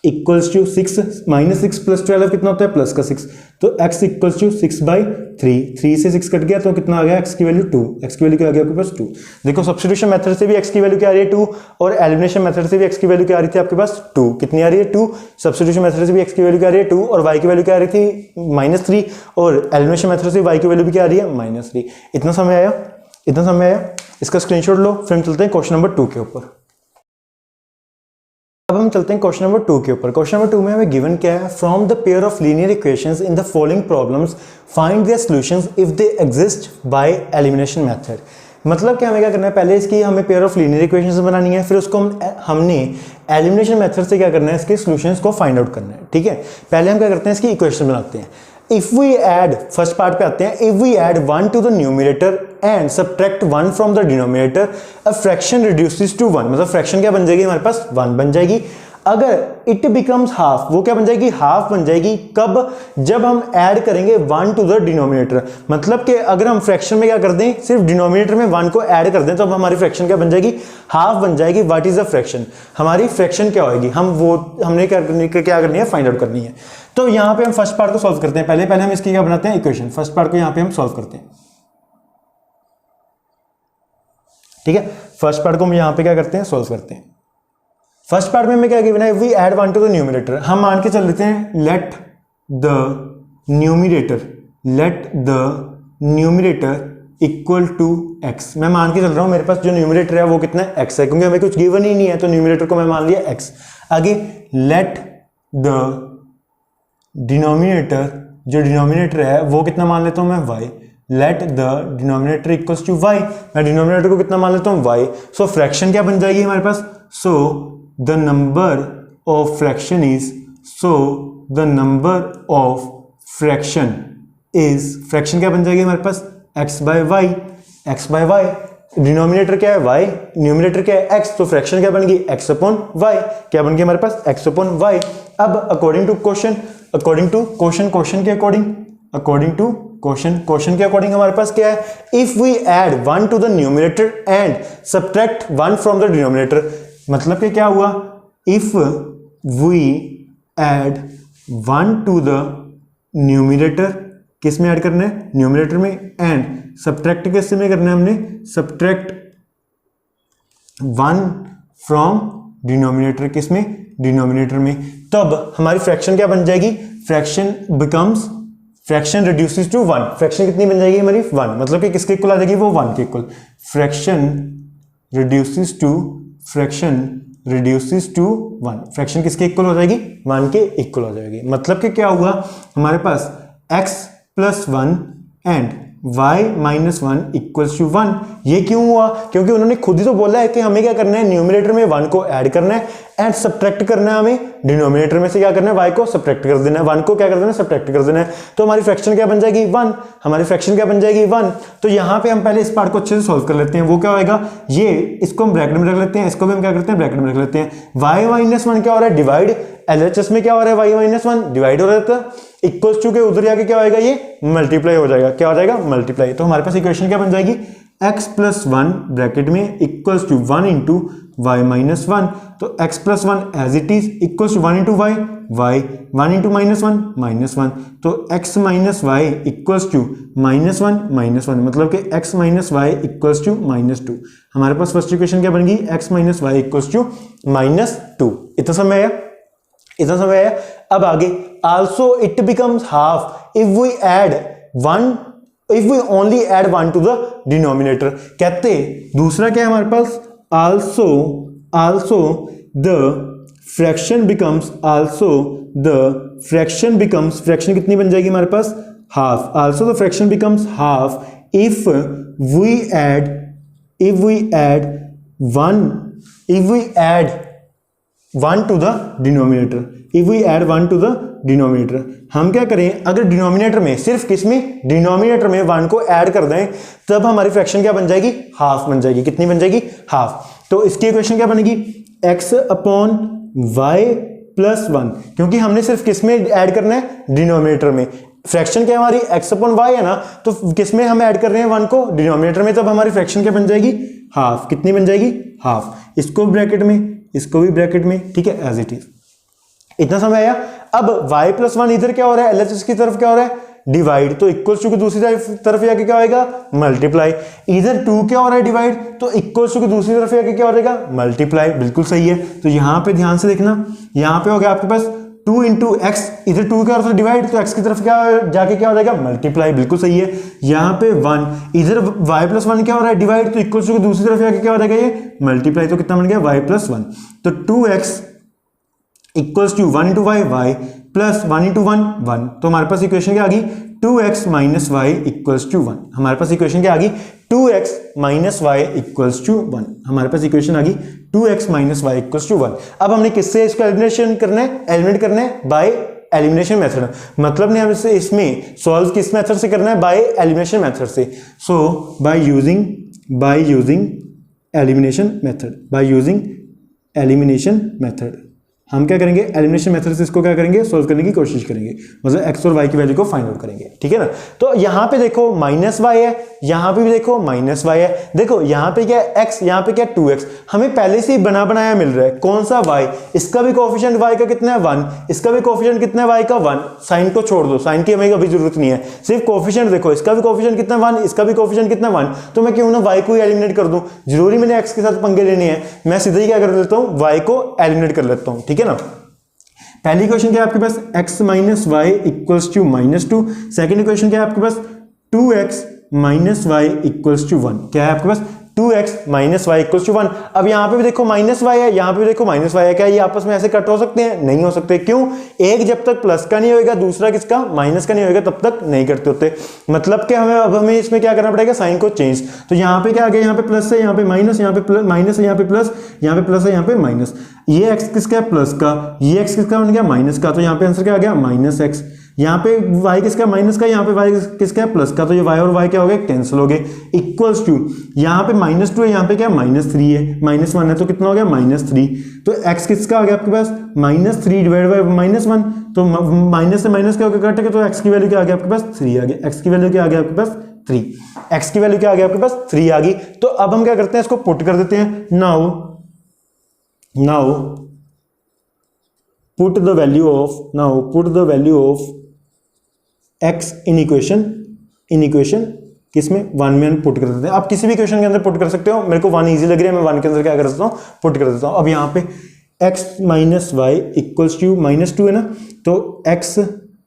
इक्वल्स टू 6 -6 प्लस 12 कितना होता है प्लस का 6। तो x इक्वल्स टू 6/3, 3 से 6 कट गया तो कितना आ गया x की वैल्यू 2। x की वैल्यू क्या आ गया आपके पास 2। देखो सब्स्टिट्यूशन मेथड से भी x की वैल्यू क्या आ रही है 2, और एलिमिनेशन मेथड से भी x की वैल्यू क्या आ रही थी आपके पास 2। कितनी आ रही है 2। सब्स्टिट्यूशन मेथड से भी x की वैल्यू क्या आ रही है 2, और y की वैल्यू क्या आ रही थी -3, और एलिमिनेशन मेथड से y की वैल्यू भी क्या आ रही है -3। इतना समय आया, इतना समय आया। इसका स्क्रीनशॉट लो, फिर हम चलते हैं क्वेश्चन नंबर 2 के ऊपर। अब हम चलते हैं क्वेश्चन नंबर 2 के ऊपर। क्वेश्चन नंबर 2 में हमें गिवन क्या है, from the pair of linear equations in the following problems find their solutions if they exist by elimination method. मतलब कि हमें क्या करना है, पहले इसकी हमें पेयर ऑफ लीनियर इक्वेशंस बनानी है, फिर उसको हमने एलिमिनेशन मेथड से क्या करना है, इसके सॉल्यूशंस को फाइंड आउट करना है, ठीक है। पहले हम क्या करते हैं, इसकी इक्वेशन बनाते हैं। If we add, first part पे आते हैं, if we add 1 to the numerator and subtract 1 from the denominator, a fraction reduces to 1, मतलब फ्रैक्शन क्या बन जाएगी हमारे पास 1 बन जाएगी। अगर it becomes half, वो क्या बन जाएगी हाफ बन जाएगी। कब, जब हम ऐड करेंगे 1 to the denominator, मतलब कि अगर हम फ्रैक्शन में क्या कर दें, सिर्फ डिनोमिनेटर में 1 को ऐड कर दें तो अब हमारी फ्रैक्शन क्या बन जाएगी हाफ बन जाएगी। व्हाट इज द फ्रैक्शन, हमारी फ्रैक्शन क्या होगी, हमने क्या करनी है फाइंड आउट करनी है। तो यहाँ पे हम फर्स्ट पार्ट को सॉल्व करते हैं। पहले हम इसकी क्या बनाते हैं इक्वेशन, फर्स्ट पार्ट को यहाँ पे हम सॉल्व करते हैं, ठीक है। फर्स्ट पार्ट को हम यहाँ पे क्या करते हैं सॉल्व करते हैं। फर्स्ट पार्ट में हमें क्या गिवन है, we add 1 to the numerator. हम मान के चल लेते हैं let the numerator equal to x। मैं मान के चल रहा हूं मेरे पास जो न्यूमरेटर है वो कितना है x है, क्योंकि हमें कुछ गिवन ही नहीं है, तो न्यूमरेटर को मैं मान लिया x। आगे लेट द डिनोमिनेटर, जो डिनोमिनेटर है वो कितना मान लेता हूं मैं y। Let the denominator equals to y, मैं डिनोमिनेटर को कितना मान लेता हूं y। सो फ्रैक्शन क्या बन जाएगी हमारे पास, so the number of fraction is, fraction क्या बन जाएगी हमारे पास x बाय y। डिनोमिनेटर क्या है y, न्यूमरेटर क्या है x, तो फ्रैक्शन क्या बन गई x अपॉन y, क्या बन गई हमारे पास x अपॉन y। अब अकॉर्डिंग टू क्वेश्चन के अकॉर्डिंग हमारे पास क्या है, if we add 1 to the numerator and subtract 1 from the denominator, मतलब कि क्या हुआ, if we add 1 to the numerator, किस में ऐड करना है न्यूमरेटर में, एंड सब्ट्रैक्ट किस में करना है हमने, सब्ट्रैक्ट 1 फ्रॉम डिनोमिनेटर, किस में डिनोमिनेटर में। तब हमारी फ्रैक्शन क्या बन जाएगी, फ्रैक्शन रिड्यूसेस टू 1। फ्रैक्शन कितनी बन जाएगी हमारी 1, मतलब कि किसके इक्वल आ जाएगी वो 1 के equal. Fraction reduces to 1, fraction किसके इक्वल हो जाएगी 1 के इक्वल हो जाएगी। मतलब कि क्या हुआ हमारे पास x plus 1 and y minus one equals to 1। ये क्यों हुआ? क्योंकि उन्होंने खुद ही तो बोला है कि हमें क्या करना है, न्यूमरेटर में 1 को ऐड करना है एंड सब्ट्रैक्ट करना है, हमें डिनोमिनेटर में से क्या करना है, y को सब्ट्रैक्ट कर देना है, 1 को क्या कर देना है, सब्ट्रैक्ट कर देना है। तो हमारी फ्रैक्शन क्या बन जाएगी 1, हमारी फ्रैक्शन क्या बन जाएगी 1। तो यहाँ पे हम पहले इस पार्ट को अच्छे से सॉल्व कर लेते हैं। वो क्या होएगा, ये इसको हम ब्रैकेट में रख लेते हैं, इसको भी हम क्या करते हैं, ब्रैकेट में रख लेते हैं। y माइनस 1 क्या हो रहा है, डिवाइड, LHS में क्या हो रहा है, y माइनस 1 डिवाइड हो रहा है, इक्वल्स टू के उधर जाके क्या होएगा, ये मल्टीप्लाई हो जाएगा। क्या हो जाएगा, मल्टीप्लाई। तो हमारे पास इक्वेशन क्या बन जाएगी, x प्लस 1 ब्रैकेट में equals to 1 into y minus 1। तो x plus 1 as it is equals to 1 into y, y 1 into minus 1 minus 1। तो x minus y equals to minus 1 minus 1, मतलब कि x minus y equals to minus 2। हमारे पास first equation क्या बन गई, x minus y equals to minus 2। इतना समझ आया, इतना समझ आया। अब आगे, also it becomes half if we add 1, if we only add 1 to the denominator. कहते दूसरा क्या है हमारे पास, also the fraction becomes, fraction कितनी बन जाएगी हमारे पास, half. Also the fraction becomes half if we add 1 to the denominator, if we add 1 to the denominator. हम क्या करें, अगर डिनोमिनेटर में, सिर्फ किसमें, डिनोमिनेटर में 1 को ऐड कर दें, तब हमारी फ्रैक्शन क्या बन जाएगी, हाफ बन जाएगी। कितनी बन जाएगी, हाफ। तो इसकी इक्वेशन क्या बनेगी, x अपॉन वाई प्लस 1, क्योंकि हमने सिर्फ किसमें ऐड करना है, डिनोमिनेटर में। फ्रैक्शन क्या हमारी x अपॉन वाई है ना, तो किसमें हम ऐड कर रहे हैं 1 को, डिनोमिनेटर में, तब हमारी फ्रैक्शन क्या बन जाएगी, हाफ। कितनी बन जाएगी, हाफ। इसको ब्रैकेट में, इसको भी ब्रैकेट में, ठीक है, एज इट इज। इतना समझ आया। अब y प्लस 1 इधर क्या हो रहा है, LHS की तरफ क्या हो रहा है, डिवाइड, तो इक्वल्स टू की दूसरी तरफ जाके क्या होएगा, मल्टीप्लाई। इधर 2 क्या हो रहा है, डिवाइड, तो इक्वल्स टू की दूसरी तरफ जाके क्या हो जाएगा, मल्टीप्लाई। बिल्कुल सही है। तो यहां पे ध्यान से देखना, यहां पे हो गया आपके पास 2 इंटू एक्स, इधर 2 क्या हो रहा है, डिवाइड, तो x की तरफ क्या जाके क्या हो जाएगा, मल्टीप्लाई। बिल्कुल सही है। यहाँ पे 1, इधर y प्लस 1 क्या हो रहा है, डिवाइड, तो इक्वल्स टू की दूसरी तरफ जाके क्या हो जाएगा, ये मल्टीप्लाई। तो कितना बन गया, y प्लस 1। तो 2x equals to 1 into y, y plus 1 into 1, 1। तो हमारे पास इक्वेशन क्या आ गई, 2x minus y equals to 1। हमारे पास इक्वेशन क्या आ गई, 2x minus y equals to 1। हमारे पास इक्वेशन आ गई 2x minus y equals to 1। अब हमने किससे इसको एलिमिनेशन करना है, एलिमिनेट करना है बाय एलिमिनेशन मेथड। मतलब नहीं, हम इसमें सॉल्व किस मेथड से करना है, बाय एलिमिनेशन मेथड से। सो बाय यूजिंग एलिमिनेशन मेथड, हम क्या करेंगे, एलिमिनेशन मेथड से इसको क्या करेंगे, सोल्व करने की कोशिश करेंगे, मतलब x और y की वैल्यू को फाइंड आउट करेंगे। ठीक है ना। तो यहां पे देखो माइनस y है, यहां पे भी देखो माइनस y है। देखो यहां पे क्या है x, यहां पे क्या है 2x। हमें पहले से ही बना बनाया मिल रहा है, कौन सा y, इसका भी कोएफिशिएंट y का कितना है 1, इसका भी कोएफिशिएंट कितना है y का 1। साइन को छोड़ दो, साइन की हमें अभी जरूरत नहीं है, सिर्फ कोएफिशिएंट देखो, इसका भी कोएफिशिएंट कितना 1, इसका भी कोएफिशिएंट कितना 1। तो मैं क्यों ना y को ही एलिमिनेट कर दूं, जरूरी मैंने x के साथ पंगे लेने हैं, मैं सीधे ही क्या कर लेता हूं, y को एलिमिनेट कर लेता हूं। ठीक है ना। पहली इक्वेशन क्या है आपके पास, x minus y equals to minus 2। Second equation क्या है आपके पास, 2x minus y equals to 1। क्या है आपके पास, 2x minus y equals to 1। अब यहाँ पे भी देखो माइनस वाई है, यहाँ पे भी देखो माइनस वाई है। क्या ये आपस में ऐसे कट हो सकते हैं, नहीं हो सकते। क्यों, एक जब तक प्लस का नहीं होगा, दूसरा किसका, माइनस का नहीं होगा, तब तक नहीं करते होते। मतलब कि हमें इसमें क्या करना पड़ेगा, साइन को चेंज। तो यहाँ पे क्या आ गया, यहाँ पे प्लस है, यहाँ पे माइनस, यहाँ पे माइनस है, यहाँ पे प्लस, यहाँ पे प्लस है, यहाँ पे माइनस। ये एक्स किसका है, प्लस का, ये एक्स किसका बन गया, माइनस का। तो यहाँ पे आंसर क्या आ गया, माइनस एक्स। यहाँ पे y किसका, माइनस का, यहाँ पे y किसका है, प्लस का। तो ये y और y क्या हो गए, कैंसिल हो गए। इक्वल्स टू, यहाँ पे -2 है, यहाँ पे क्या -3 है, -1 है, तो कितना हो गया, -3। तो x किसका आ गया आपके पास, -3 डिवाइड बाय -1। तो माइनस से माइनस क्या हो गया, कट गया, तो x की वैल्यू क्या आ गया आपके पास, 3 आ गया। x की वैल्यू क्या आ गया आपके पास, 3। x की वैल्यू क्या आ गया आपके पास, 3 आ गई। तो अब हम क्या करते हैं, इसको पुट कर देते हैं। Now put the value of x in equation किसमें, 1 में पुट कर देते हैं। आप किसी भी इक्वेशन के अंदर पुट कर सकते हो, मेरे को 1 इजी लग रहा है, मैं 1 के अंदर क्या कर देता हूँ, पुट कर देता हूँ। अब यहाँ पे x minus y equals to -2 है ना, तो x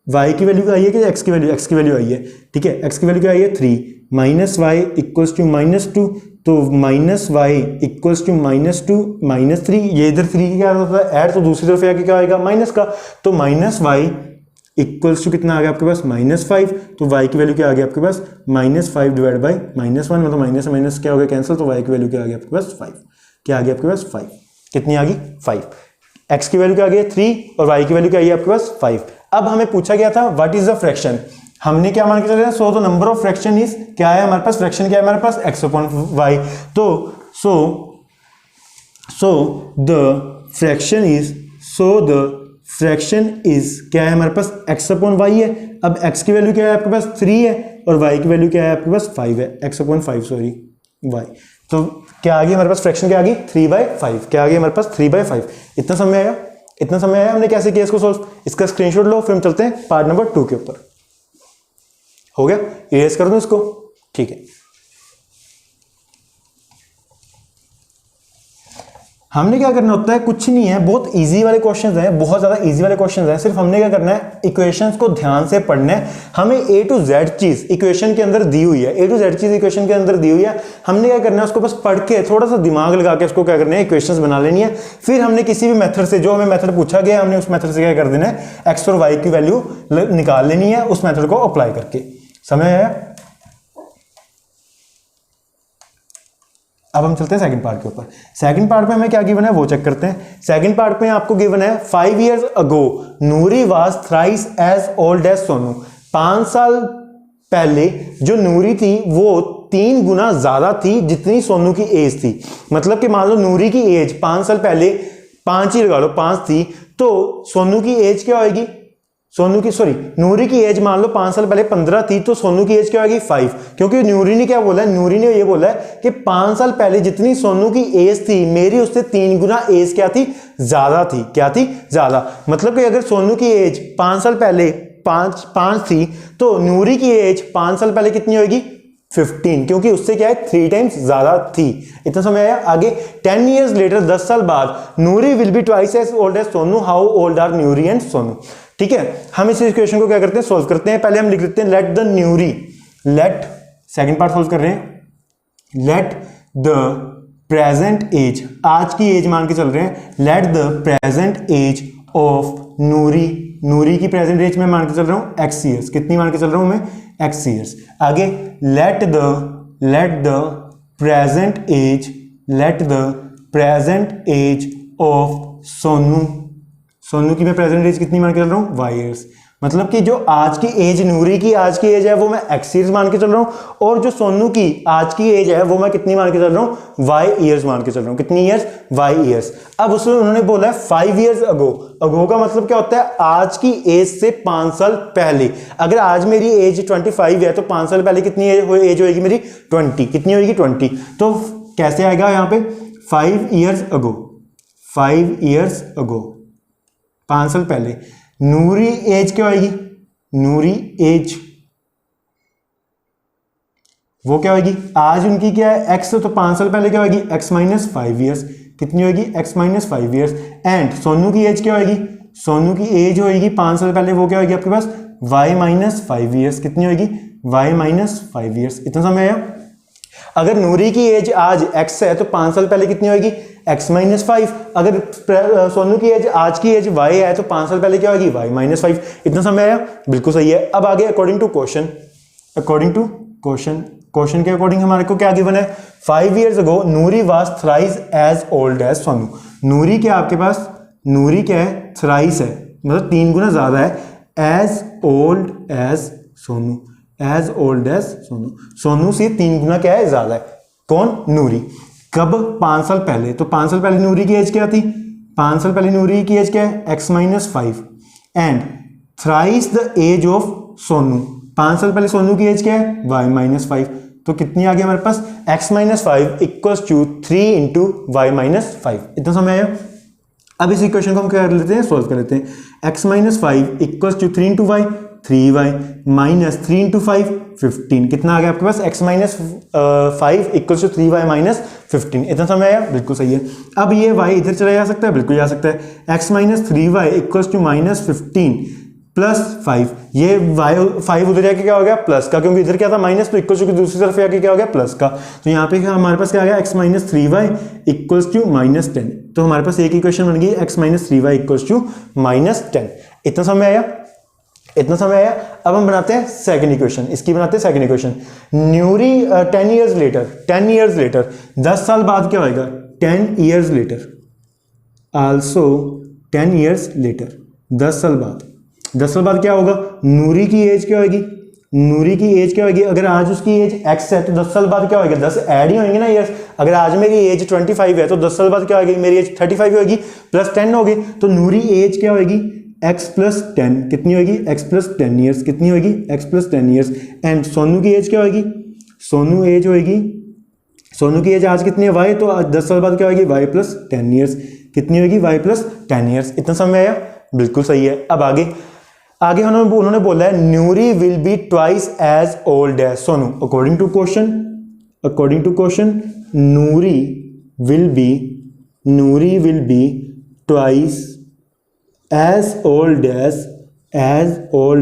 y की वैल्यू आई है कि x की वैल्यू आई है। ठीक है, x की वैल्यू क्या आई है, 3 माइनस वाई इक्वल्स टू -2। तो माइनस वाई इक्वल्स टू -2 -3, ये इधर 3 क्या होता है ऐड, तो दूसरी तरफ आके क्या आएगा, माइनस का। तो माइनस वाई इक्वल्स टू कितना आ गया आपके पास -5, तो y की वैल्यू क्या आ गया आपके पास -5 डिवाइड बाई -1, मतलब माइनस माइनस क्या हो गया कैंसिल, तो y की वैल्यू क्या आ गया आपके पास 5, क्या आ गया आपके पास 5, कितनी आ गई 5, x की वैल्यू क्या आ गई 3 और y की वैल्यू क्या आई आपके पास 5। अब हमें पूछा गया था व्हाट इज द फ्रैक्शन, हमने क्या मान के चल रहे हैं, सो the number of fraction is, क्या है हमारे पास फ्रैक्शन, क्या है हमारे पास x अपॉन y, तो सो द फ्रैक्शन इज क्या है हमारे पास x अपॉन y है। अब x की वैल्यू क्या है आपके पास 3 है और y की वैल्यू क्या है आपके पास 5 है, x अपॉन 5 सॉरी y, तो क्या आ गई हमारे पास फ्रैक्शन, क्या आ गई 3/5, क्या आ गई हमारे पास 3/5। इतना समझ आया, इतना समझ आया हमने कैसे किया इसको सॉल्व, इसका स्क्रीनशॉट लो, फिर हम चलते हैं पार्ट नंबर 2 के ऊपर। हो गया, इरेज कर दूं इसको, ठीक है। हमने क्या करना होता है, कुछ नहीं है, बहुत इजी वाले क्वेश्चंस हैं, बहुत ज्यादा इजी वाले क्वेश्चंस हैं, सिर्फ हमने क्या करना है, इक्वेशंस को ध्यान से पढ़ना है। हमें ए टू जेड चीज इक्वेशन के अंदर दी हुई है, ए टू जेड चीज इक्वेशन के अंदर दी हुई है, हमने क्या करना है, उसको बस पढ़ के थोड़ा सा दिमाग लगा के उसको क्या करना है, इक्वेशंस बना लेनी है। फिर हमने किसी भी मेथड से, जो हमें मेथड पूछा गया, हमने उस मेथड से क्या कर देना है, एक्स और वाई की वैल्यू निकाल लेनी है उस मेथड को अप्लाई करके। समझ आया? अब हम चलते हैं सेकंड पार्ट के ऊपर। सेकंड पार्ट में हमें क्या गिवन है वो चेक करते हैं। सेकंड पार्ट में आपको गिवन है 5 years ago Noori was thrice as old as Sonu. 5 साल पहले जो नूरी थी वो 3 गुना ज्यादा थी जितनी सोनू की एज थी। मतलब कि मान लो नूरी की एज 5 साल पहले 5 ही लगा लो 5 थी, तो सोनू की एज क्या होगी, नूरी की एज मान लो 5 साल पहले 15 थी, तो सोनू की एज क्या होगी 5, क्योंकि नूरी ने क्या बोला है, नूरी ने ये बोला है कि 5 साल पहले जितनी सोनू की एज थी मेरी उससे 3 गुना एज क्या थी, ज्यादा थी। क्या थी, ज्यादा। मतलब कि अगर सोनू की एज 5 साल पहले 5 थी तो नूरी की एज 5 साल पहले कितनी होगी 15, क्योंकि उससे क्या है 3 टाइम्स ज्यादा थी। इतना समझ आया? आगे 10 years लेटर 10 साल बाद Noori will be twice as old as Sonu, how old are Noori and Sonu. ठीक है, हम इस इक्वेशन को क्या करते हैं, सोल्व करते हैं। पहले हम लिख लेते हैं let the Noori, let second part solve कर रहे हैं, लेट द प्रेजेंट एज, आज की एज मान के चल रहे हैं, let the present age of Noori, Noori की प्रेजेंट एज में मान के चल रहा हूं x ईयर्स, कितनी मान के चल रहा हूं मैं x ईयर्स। आगे let the present age of Sonu, Sonu की मैं प्रेजेंट एज कितनी मान के चल रहा हूँ y ईयर्स। मतलब कि जो आज की एज नूरी की आज की एज है वो मैं x ईयर्स मान के चल रहा हूँ, और जो सोनू की आज की एज है वो मैं कितनी मान के चल रहा हूँ y ईयर्स मान के चल रहा हूँ। कितनी ईयर्स, y ईयर्स। अब उसमें उन्होंने बोला है 5 years ago, अगो का मतलब क्या होता है, आज की एज से 5 साल पहले। अगर आज मेरी एज 25 है तो 5 साल पहले कितनी एज होगी मेरी 20, कितनी होगी 20। तो कैसे आएगा यहाँ पे 5 years ago, 5 years ago 5 साल पहले नूरी एज क्या होगी, नूरी एज वो क्या होगी, आज उनकी क्या है x, तो 5 साल पहले क्या होगी x माइनस 5 ईयर्स, कितनी होगी x minus 5 years. And Sonu की एज क्या होगी, सोनू की एज होगी 5 साल पहले वो क्या होगी आपके पास y माइनस 5 ईयर्स, कितनी होगी y माइनस 5 ईयर्स। इतना समझ आया? अगर नूरी की एज आज x है तो 5 साल पहले कितनी होगी x माइनस 5, अगर सोनू की एज आज की एज y है तो 5 साल पहले क्या होगी y माइनस 5। इतना समझ आया? बिल्कुल सही है। अब आगे अकॉर्डिंग टू क्वेश्चन, क्वेश्चन के अकॉर्डिंग हमारे को क्या गिवन है, 5 years ago Noori was thrice as old as Sonu. Noori क्या आपके पास, नूरी क्या है थ्राइस है, मतलब 3 गुना ज्यादा है as old as Sonu, as old as Sonu, Sonu से 3 गुना क्या है ज्यादा है। कौन, नूरी। कब, 5 साल पहले। तो 5 साल पहले नूरी की एज क्या थी, 5 साल पहले नूरी की एज क्या है x minus 5 and thrice the age of Sonu, 5 साल पहले सोनू की एज क्या है y माइनस 5। तो कितनी आ गई हमारे पास x minus 5 equals to 3 into y minus 5। इतना समझ आया? अब इस इक्वेशन को हम क्या कर लेते हैं, सोल्व कर लेते हैं। x minus 5 equals to 3 into y, 3y minus 3 into 5 15, कितना आ गया आपके पास x minus 5 equals to 3y minus 15। इतना समझ आया? बिल्कुल सही है। अब ये y इधर चला जा सकता है, बिल्कुल जा सकता है। x minus 3y equals to minus 15 plus 5, ये y 5 उधर जाके क्या हो गया प्लस का, क्योंकि इधर क्या था माइनस, तो इक्वल्स टू दूसरी तरफ जाके क्या हो गया प्लस का। तो यहाँ पे हमारे पास क्या आ गया x minus 3y equals to minus 10। तो हमारे पास एक इक्वेशन बन गई x minus 3y equals to minus 10। इतना समझ आया? इतना समय आया। अब हम बनाते हैं सेकंड इक्वेशन, इसकी बनाते हैं second equation. Noori 10 years later, 10 years later 10 साल बाद क्या होएगा, 10 years later, also 10 years later 10 साल बाद। 10 साल बाद क्या होगा, नूरी की एज क्या होगी, नूरी की एज क्या होगी, अगर आज उसकी एज x है तो 10 साल बाद क्या होगा, 10 ऐड ही होंगे ना ईयर्स। अगर आज मेरी एज 25 है तो 10 साल बाद क्या होगी, मेरी एज 35 होगी प्लस 10 होगी, तो नूरी एज क्या होगी, x प्लस 10 कितनी होगी, x प्लस 10 ईयर्स कितनी होगी, x plus 10 years. And Sonu की एज क्या होगी, सोनू एज होगी, सोनू की एज आज कितनी है y, तो 10 साल बाद क्या होगी, y प्लस 10 ईयर्स कितनी होगी, y प्लस 10 ईयर्स। इतना समय आया, बिल्कुल सही है। अब आगे आगे उन्होंने बोला है Noori will be twice as old as Sonu. According to question Noori will be twice as old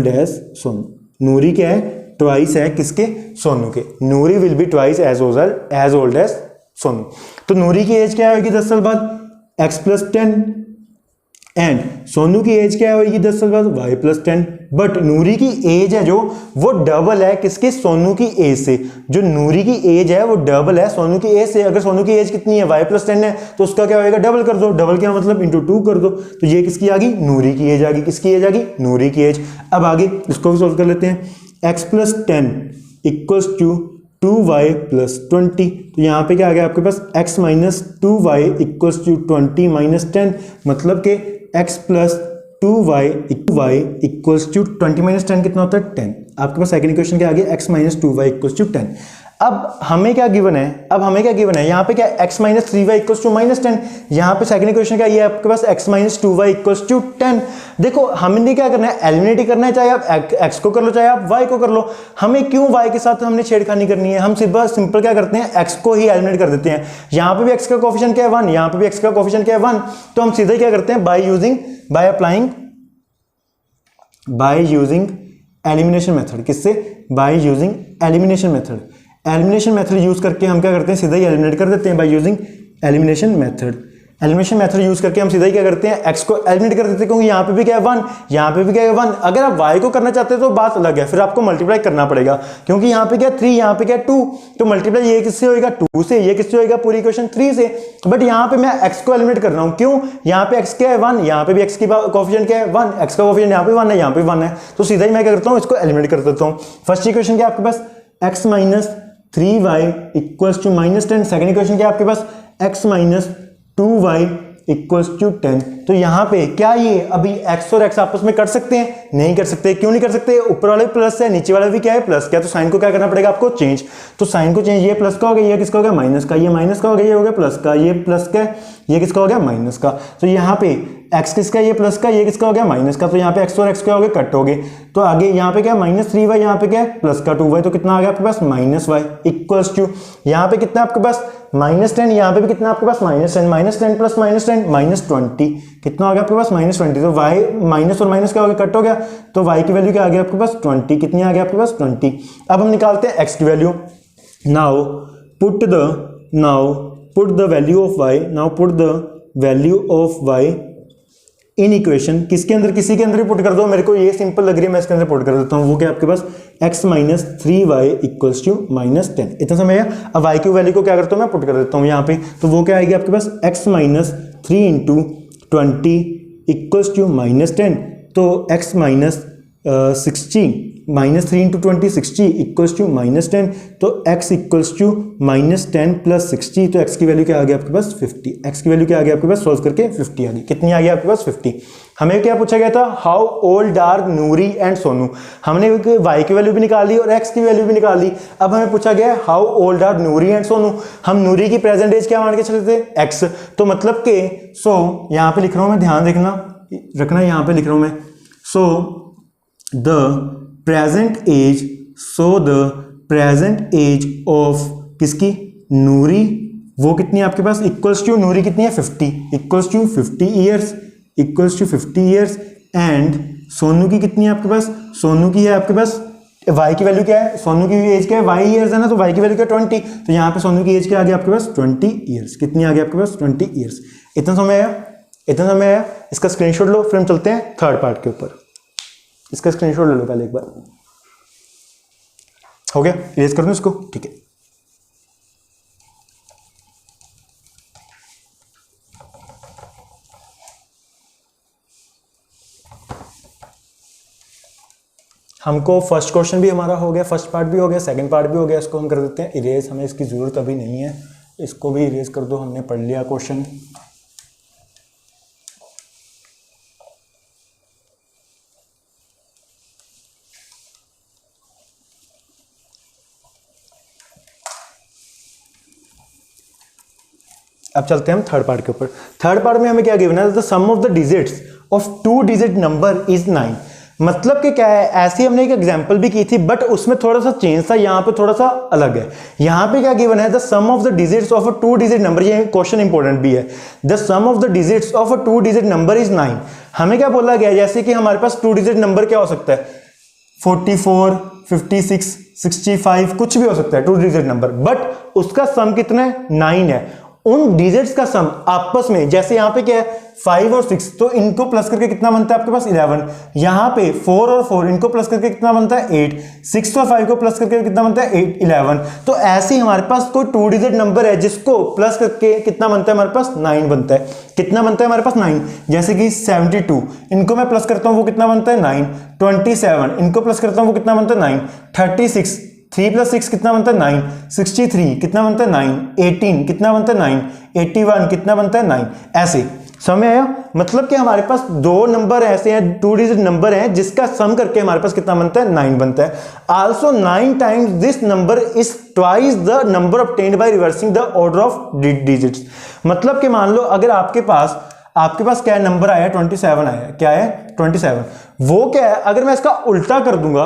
as Sonu. Noori क्या है, ट्वाइस है किसके, सोनू के। Noori will be twice as old as Sonu. तो नूरी की एज क्या होगी 10 साल बाद, x प्लस 10, एंड सोनू की एज क्या होगी 10 साल बाद, y प्लस 10। बट नूरी की एज है जो वो डबल है किसके, सोनू की एज से। जो नूरी की एज है वो डबल है सोनू की एज से। अगर सोनू की एज कितनी है, y प्लस 10 है, तो उसका क्या होगा, डबल कर दो। डबल क्या मतलब, इंटू 2 कर दो। तो ये किसकी आ गई, नूरी की एज आ गई। किसकी एज आ गई, नूरी की एज। अब आगे इसको भी सोल्व कर लेते हैं। x plus 10 equals to 2y plus 20। तो यहाँ पे क्या आ गया आपके पास, x minus 2y equals to 20 minus 10, मतलब कि x plus 2y equals to 20 minus 10 कितना होता है, 10। आपके पास सेकंड इक्वेशन के आगे x minus 2y equals to 10। अब हमें क्या गिवन है, यहाँ पे क्या x minus 3y equals to minus 10। यहाँ पे सेकंड इक्वेशन क्या है, आपके पास x minus 2y equals to 10। देखो हमने क्या करना है, एलिमिनेट ही करना है, चाहे आप x को कर लो चाहे आप y को कर लो। हमें क्यों y के साथ हमने छेड़खानी करनी है, हम सिंपल क्या करते हैं, x को ही एलिमिनेट कर देते हैं। यहाँ पे भी x का कोफिशिएंट क्या है 1, यहाँ पे भी x का कोफिशिएंट क्या है 1। तो हम सीधे क्या करते हैं, बाय यूजिंग एलिमिनेशन मेथड। किससे, by using elimination method. Elimination method use करके हम क्या करते हैं, सीधा ही एलिमिनेट कर देते हैं by using elimination method. Elimination method use करके हम सीधा ही क्या करते हैं, x को एलिमिनेट कर देते हैं, क्योंकि यहाँ पे भी क्या है 1, यहाँ पे भी क्या है 1। अगर आप y को करना चाहते हैं तो बात अलग है, फिर आपको मल्टीप्लाई करना पड़ेगा, क्योंकि यहाँ पे क्या 3, यहाँ पे क्या 2। तो मल्टीप्लाई ये किससे होगा, 2 से, ये किससे होगा, पूरी इक्वेशन 3 से। बट यहाँ पे मैं x को एलिमिनेट कर रहा हूँ, क्यों, यहाँ पे x क्या है 1, यहाँ पे भी x की कोफिशिएंट क्या है 1, x का कोफिशिएंट यहाँ पे 1 है, यहाँ पे 1 है। तो सीधा ही मैं क्या करता हूँ, इसको एलिमिनेट कर देता हूँ। फर्स्ट इक्वेशन क्या आपके पास, x minus 3y equals to minus 10। Second equation क्या आपके पास, x minus 2y equals to 10। तो यहाँ पे क्या ये अभी x और x आपस में कर सकते हैं, नहीं कर सकते। क्यों नहीं कर सकते, ऊपर वाले प्लस है, नीचे वाला भी क्या है प्लस क्या। तो साइन को क्या करना पड़ेगा आपको, चेंज। तो साइन को चेंज, ये प्लस का हो गया, ये किसका हो गया, माइनस का। ये माइनस का हो गया, ये हो गया प्लस का। ये प्लस का, ये किसका हो गया, माइनस का। तो यहाँ पे x किसका, ये प्लस का, ये किसका हो गया, माइनस का। तो यहाँ पे x और x क्या हो गए, कट हो गए। तो आगे यहाँ पे क्या माइनस 3y, यहाँ पे क्या है प्लस का 2y। तो कितना आ गया आपके पास, माइनस y इक्वल्स टू, यहाँ पे कितना आपके पास माइनस 10, यहाँ पे भी कितना आपके पास minus 10, minus 10 plus minus 10 minus 20। कितना आ गया आपके पास, माइनस 20। तो y माइनस और माइनस क्या हो गया, कट हो गया। तो y की वैल्यू क्या आ गया आपके पास, 20। कितनी आ गया आपके पास, 20। अब हम निकालते हैं x की value. Now put the value of y in equation. किसके अंदर, किसी के अंदर ही पुट कर दो, मेरे को ये सिंपल लग रही है, मैं इसके अंदर पुट कर देता हूँ। वो क्या आपके पास, x minus 3y equals to minus 10। इतना समय है। अब y की वैल्यू को क्या करता हूँ, मैं पुट कर देता हूँ यहाँ पे। तो वो क्या आएगी आपके पास, x minus 3 into 20 equals to minus 10। तो x minus 60 minus 3 into 20 60 equals to minus 10। तो x equals to minus 10 plus 60। तो x की वैल्यू क्या आ गई आपके पास, 50। x की वैल्यू क्या आ गई आपके पास, सोल्व करके 50 आ गई। कितनी आ गई आपके पास, 50। हमें क्या पूछा गया था, how old are Noori and Sonu. हमने y की वैल्यू भी निकाल ली और x की वैल्यू भी निकाल ली। अब हमें पूछा गया how old are Noori and Sonu. हम नूरी की प्रेजेंट एज क्या मान के चले थे, x। तो मतलब के यहाँ पे लिख रहा हूं मैं, ध्यान रखना यहाँ पे लिख रहा हूं मैं। द प्रेजेंट एज ऑफ किसकी, नूरी, वो कितनी है आपके पास, इक्वल्स टू, नूरी कितनी है 50, equals to 50 years. And Sonu की कितनी है आपके पास, सोनू की है आपके पास, y की वैल्यू क्या है, सोनू की एज क्या है, y ईयर्स है ना, तो y की वैल्यू क्या 20। तो यहाँ पे सोनू की एज क्या आ गया आपके पास, 20 ईयर्स। कितनी आ गई आपके पास, 20 ईयर्स। इतना समय आया। इसका स्क्रीनशॉट लो, फिर हम चलते हैं थर्ड पार्ट के ऊपर। इसका स्क्रीनशॉट ले लो पहले एक बार। हो गया, इरेज कर दूं इसको, ठीक है। हमको फर्स्ट क्वेश्चन भी हमारा हो गया, फर्स्ट पार्ट भी हो गया, सेकंड पार्ट भी हो गया। इसको हम कर देते हैं इरेज, हमें इसकी ज़रूरत अभी नहीं है, इसको भी इरेज कर दो, हमने पढ़ लिया क्वेश्चन। अब चलते हैं हम थर्ड पार्ट के ऊपर। थर्ड पार्ट में हमें क्या गिवन है, the sum of the digits of 2 digit number is 9। मतलब कि क्या है, ऐसी हमने एक एग्जांपल भी की थी बट उसमें थोड़ा सा चेंज था, यहां पे थोड़ा सा अलग है। यहां पे क्या गिवन है, the sum of the digits of a 2 digit number, ये क्वेश्चन इंपॉर्टेंट भी है। The sum of the digits of a 2 digit number is 9। हमें क्या बोला गया, जैसे कि हमारे पास 2 डिजिट नंबर क्या हो सकता है, 44, 56, 65, कुछ भी हो सकता है 2 डिजिट नंबर, बट उसका सम कितना है, 9 है। उन डिजिट्स का सम आपस में, जैसे यहां पे क्या है 5 और 6, तो इनको प्लस करके कितना बनता है आपके पास 11। यहां पे 4 और 4, इनको प्लस करके कितना बनता है 8। 6 और 5 को प्लस करके कितना बनता है 8, 11। तो ऐसे ही हमारे पास कोई 2 डिजिट नंबर है जिसको प्लस करके कितना बनता है हमारे पास 9 बनता है। कितना बनता है हमारे पास 9, जैसे कि 72, इनको मैं प्लस करता हूं वो कितना बनता है 9। 27, इनको प्लस करता हूं वो कितना बनता है 9। 36, 3 + 6 कितना बनता है 9। 63 कितना बनता है 9। 18 कितना बनता है 9। 81 कितना बनता है 9। ऐसे समझ आया, मतलब कि हमारे पास 2 नंबर ऐसे हैं, 2 डिजिट नंबर हैं जिसका सम करके हमारे पास कितना बनता है 9 बनता है। Also 9 times this number is twice the number obtained by reversing the order of digits. मतलब कि मान लो अगर आपके पास क्या नंबर आया 27 आया, क्या है 27, वो क्या है, अगर मैं इसका उल्टा कर दूंगा,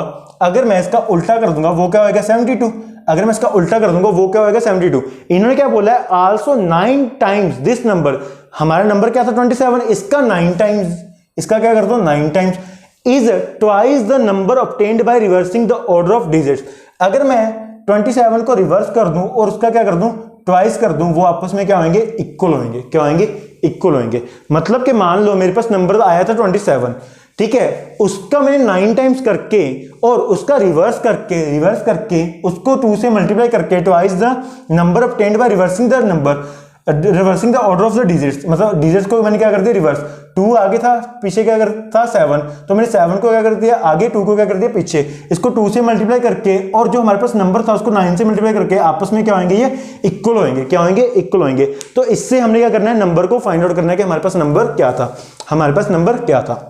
वो क्या होगा 72। अगर मैं इसका उल्टा कर दूंगा वो क्या होगा 72। इन्होंने क्या बोला है, आल्सो 9 टाइम्स दिस नंबर, हमारा नंबर क्या था 27, इसका 9 टाइम्स, इसका क्या कर दो 9 times, is twice the number obtained by reversing the order of digits. अगर मैं 27 को रिवर्स कर दूं और उसका क्या कर दूं ट्वाइस कर दूं, वो आपस में क्या होंगे, इक्वल होंगे। क्या होंगे, इक्वल होंगे। मतलब कि मान लो मेरे पास नंबर आया था 27, ठीक है, उसका मैंने 9 टाइम्स करके और उसका रिवर्स करके उसको 2 से मल्टीप्लाई करके twice the number obtained by reversing the order of the digits, मतलब डिजिट्स को मैंने क्या कर दिया रिवर्स। 2 आगे था, पीछे क्या था 7, तो मैंने 7 को क्या कर दिया आगे, 2 को क्या कर दिया पीछे। इसको 2 से मल्टीप्लाई करके और जो हमारे पास नंबर था उसको 9 से मल्टीप्लाई करके आपस में क्या होंगे, ये इक्वल होंगे। क्या होंगे, इक्वल होंगे। तो इससे हमने क्या करना है, नंबर को फाइंड आउट करना है कि हमारे पास नंबर क्या था,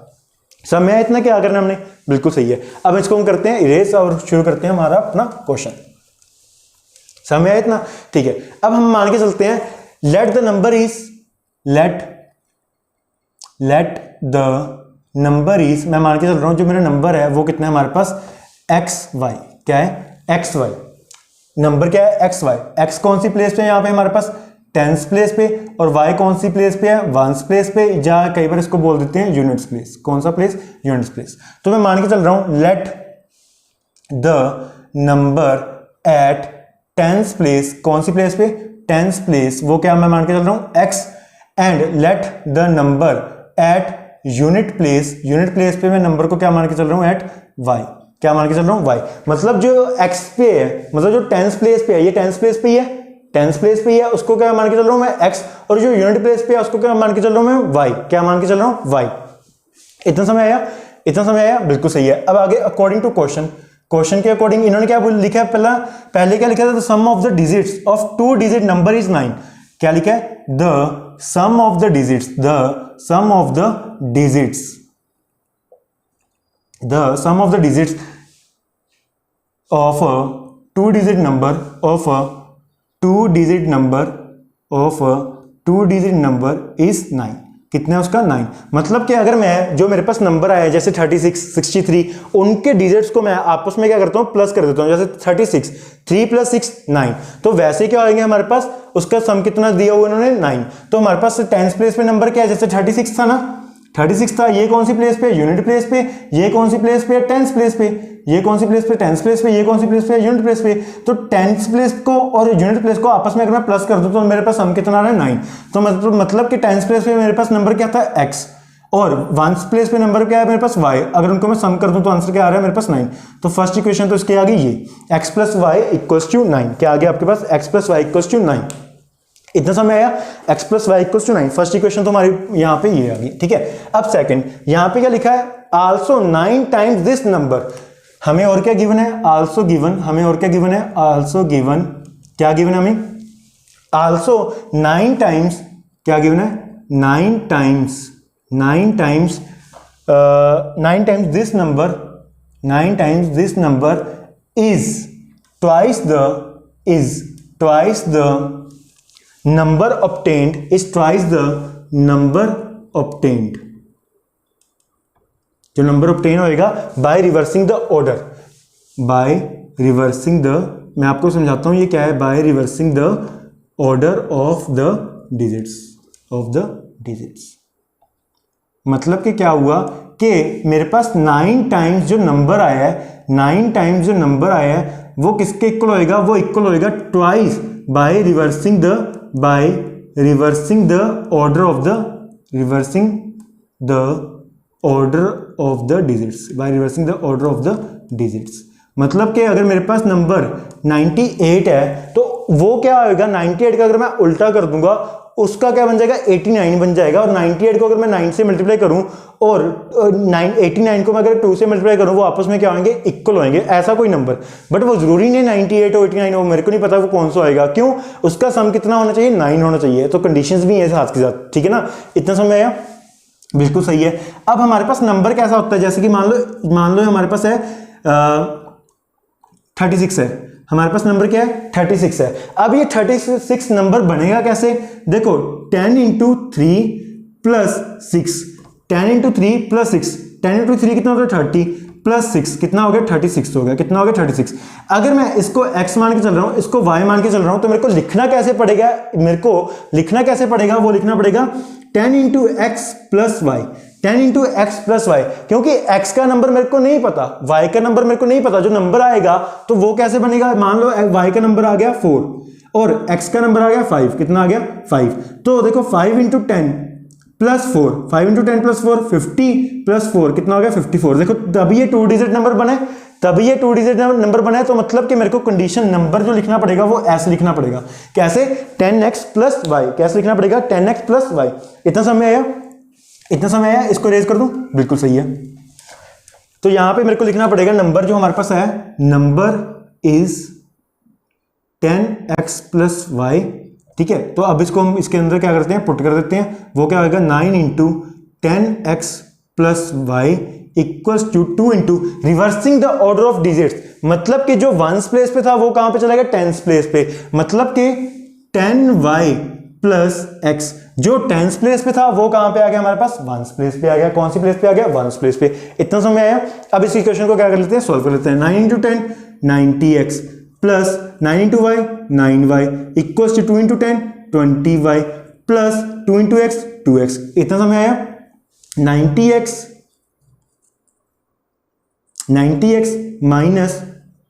समझ आया इतना, क्या करना हमने, बिल्कुल सही है। अब इसको हम करते हैं इरेज और शुरू करते हैं हमारा अपना क्वेश्चन। समझ आया इतना, ठीक है। अब हम मान के चलते हैं, लेट द नंबर इज, मैं मान के चल रहा हूं जो मेरा नंबर है वो कितना है हमारे पास XY। क्या है, XY नंबर, क्या है XY। X कौन सी प्लेस पे है, यहां पे हमारे पास 10th प्लेस पे, और Y कौन सी प्लेस पे है 1st प्लेस पे, या कई बार इसको बोल देते हैं यूनिट्स प्लेस। कौन सा प्लेस, यूनिट्स प्लेस। तो मैं मान के चल रहा हूं, let the number at 10th place, कौन सी प्लेस पे 10th प्लेस, वो क्या मैं मान के चल रहा हूं X, and let the number at unit place पे मैं नंबर को क्या मान के चल रहा हूं एट Y। क्या मान के चल रहा हूं Y, मतलब जो X पे है, मतलब जो 10th प्लेस पे है, ये 10th प्लेस पे ही है, 10th प्लेस पे ही है, उसको क्या मान के चल रहा हूं मैं X, और जो यूनिट प्लेस पे है उसको क्या मान के चल रहा हूं मैं Y। क्या मान के चल रहा हूं Y। इतना समय आया, बिल्कुल सही है। अब आगे अकॉर्डिंग टू क्वेश्चन के अकॉर्डिंग इन्होंने क्या लिखा है, पहले क्या लिखा था, the sum of the digits of 2 digit number is 9। क्या लिखा है, the sum of the digits of a 2 digit number is 9। कितना है उसका 9। मतलब कि अगर मैं जो मेरे पास नंबर आया जैसे 36, 63, उनके डिजिट्स को मैं आपस में क्या करता हूं प्लस कर देता हूं, जैसे 36, 3 + 6 9, तो वैसे क्या होंगे हमारे पास, उसका सम कितना दिया हुआ इन्होंने 9। तो हमारे पास 10th प्लेस पे नंबर क्या है, जैसे 36 था ना, 36 था, ये कौन सी प्लेस पे, यूनिट प्लेस पे, ये कौन सी प्लेस पे, 10th प्लेस पे, ये कौन सी प्लेस पे, 10th प्लेस पे, ये कौन सी प्लेस पे, यूनिट प्लेस पे। तो 10th प्लेस को और यूनिट प्लेस को आपस में अगर मैं प्लस कर दूं तो मेरे पास सम कितना आ रहा है 9। तो मतलब कि 10th प्लेस पे मेरे पास नंबर क्या था X, और वंस प्लेस पे नंबर क्या है मेरे पास y, अगर उनको मैं सम कर दूं तो आंसर क्या आ रहा है मेरे पास 9। तो फर्स्ट इक्वेशन तो इसके आ गई ये x plus y equals to 9, क्या आ गया आपके पास x plus y equals to 9। इतना समय आया x plus y equals to 9, first equation तो हमारी यहाँ पे ये आ गई, ठीक है। अब सेकंड यहाँ पे क्या लिखा है, आल्सो 9 टाइम्स दिस नंबर, हमें और क्या गिवन है, आल्सो गिवन, हमें और क्या गिवन है, आल्सो गिवन, क्या गिवन है हमें, आल्सो 9 टाइम्स, क्या गिवन है, 9 times this number, 9 times this number is twice the number obtained, is twice the number obtained, जो नंबर ऑब्टेन होएगा by reversing the order, by reversing the, मैं आपको समझाता हूं ये क्या है, by reversing the order of the digits, मतलब कि क्या हुआ कि मेरे पास 9 टाइम्स जो नंबर आया है, 9 टाइम्स जो नंबर आया है वो किसके इक्वल होएगा, वो इक्वल होएगा twice by reversing the order of the digits, by reversing the order of the digits. मतलब कि अगर मेरे पास नंबर 98 है तो वो क्या होगा, 98 का अगर मैं उल्टा कर दूंगा उसका क्या बन जाएगा, 89 बन जाएगा। और 98 को अगर मैं 9 से मल्टीप्लाई करूं और 89 को मैं अगर 2 से मल्टीप्लाई करूं, वो आपस में क्या होंगे, इक्वल होंगे, ऐसा कोई नंबर। बट वो जरूरी नहीं 98 और 89 हो, मेरे को नहीं पता वो कौन सा होएगा, क्यों, उसका सम कितना होना चाहिए, 9 होना चाहिए। तो कंडीशंस भी है साथ के साथ, ठीक है ना, इतना समझ आया, बिल्कुल सही है। अब हमारे पास नंबर कैसा होता है, जैसे कि मान लो हमारे पास है 36 है, हमारे पास नंबर क्या है, 36 है। अब ये 36 नंबर बनेगा कैसे, देखो 10 into 3 plus 6, 10 into 3 plus 6, 10 into 3 कितना होगा, 30 प्लस 6 कितना हो गया, 36 हो गया, कितना हो गया, 36। अगर मैं इसको x मान के चल रहा हूं, इसको y मान के चल रहा हूं, तो मेरे को लिखना कैसे पड़ेगा, वो लिखना पड़ेगा 10 into x plus y, 10 into x plus y, क्योंकि x का नंबर मेरे को नहीं पता, y का नंबर मेरे को नहीं पता, जो नंबर आएगा तो वो कैसे बनेगा, मान लो y का नंबर आ गया 4 और x का नंबर आ गया 5, कितना आ गया 5, तो देखो 5 into 10 plus 4, 5 into 10 plus 4, 50 plus 4 कितना हो गया 54। देखो तभी ये 2 डिजिट नंबर बने, तो मतलब कि मेरे को कंडीशन नंबर जो लिखना पड़ेगा वो ऐसे लिखना पड़ेगा, कैसे, 10x प्लस वाई, कैसे लिखना पड़ेगा, 10x प्लस वाई। इतना समय आया, इसको रेज कर दूं, बिल्कुल सही है। तो यहां पे मेरे को लिखना पड़ेगा नंबर जो हमारे पास है, number is 10x plus Y, ठीक है। तो अब इसको हम इसके अंदर क्या करते हैं, पुट कर देते हैं, वो क्या होगा 9 into 10x plus y equals to 2 into reversing the order of digits, मतलब कि जो वंस प्लेस पे था वो कहां पे चला गया, टेंस प्लेस पे, मतलब कि 10y प्लस x जो टेंस प्लेस पे था वो कहां पे आ गया, हमारे पास वंस प्लेस पे आ गया। कौन सी प्लेस पे आ गया, वंस प्लेस पे। इतना समझ आया। अब इस इक्वेशन को क्या कर लेते हैं, सॉल्व कर लेते हैं। 9 into 10 90x plus 9 into y 9y equals to 2 into 10 20y plus 2 into x 2x। इतना समझ आया। 90x minus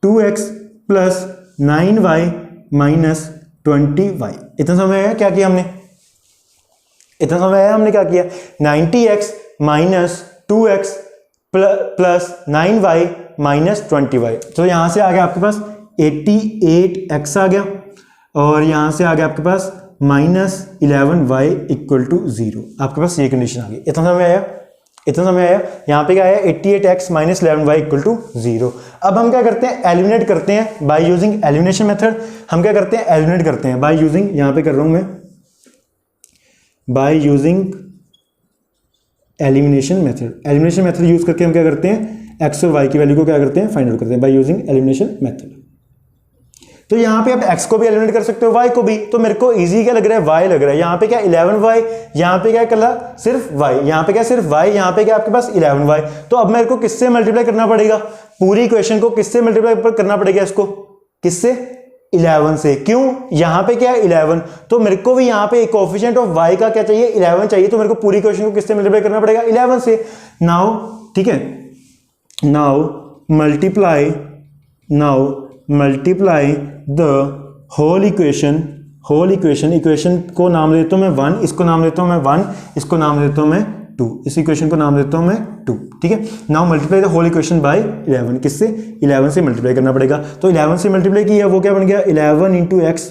2x plus 9y minus 20y। इतना समझ आया क्या किया हमने, इतना समझ आया हमने क्या किया। 90x minus 2x plus 9y minus 20y। तो यहां से आ गया आपके पास 88x आ गया और यहां से आ गया आपके पास माइनस 11y इक्वल टू 0। आपके पास ये कंडीशन आ गई। इतना समझ आया, इतना समझ आया। यहाँ पे क्या आया 88x minus 11y equal to 0। अब हम क्या करते हैं, एलिमिनेट करते हैं बाय यूजिंग एलिमिनेशन मेथड। हम क्या करते हैं, एलिमिनेट करते हैं बाय यूजिंग, यहाँ पे कर रहा हूं मैं, by using elimination method. Elimination method use करके हम क्या करते हैं, एक्स और वाई की वैल्यू को क्या करते हैं, फाइंड आउट करते हैं बाय यूजिंग एलिमिनेशन मेथड। तो यहाँ पे आप x को भी एलिमिनेट कर सकते हो, y को भी। तो मेरे को इजी क्या लग रहा है, y लग रहा है। यहाँ पे क्या 11y, यहाँ पे क्या कला सिर्फ y, यहाँ पे क्या सिर्फ y, यहाँ पे क्या आपके पास 11y। तो अब मेरे को किससे मल्टीप्लाई करना पड़ेगा, पूरी इक्वेशन को किससे मल्टीप्लाई करना पड़ेगा, इसको किससे, 11 से। क्यों, यहाँ पे क्या है 11, तो मेरे को भी यहाँ पे कोएफिशिएंट ऑफ y का क्या चाहिए, 11 चाहिए। तो मेरे को पूरी इक्वेशन को किससे मल्टीप्लाई करना पड़ेगा, 11 से। नाउ ठीक है, now multiply the whole equation को नाम देता हूं मैं 1, इसको नाम देता हूं मैं 1, इसको नाम देता हूं मैं 2, इस इक्वेशन को नाम देता हूं मैं 2, ठीक है। Now multiply the whole equation by 11, किससे 11 से मल्टीप्लाई करना पड़ेगा, तो 11 से मल्टीप्लाई किया वो क्या बन गया 11 into x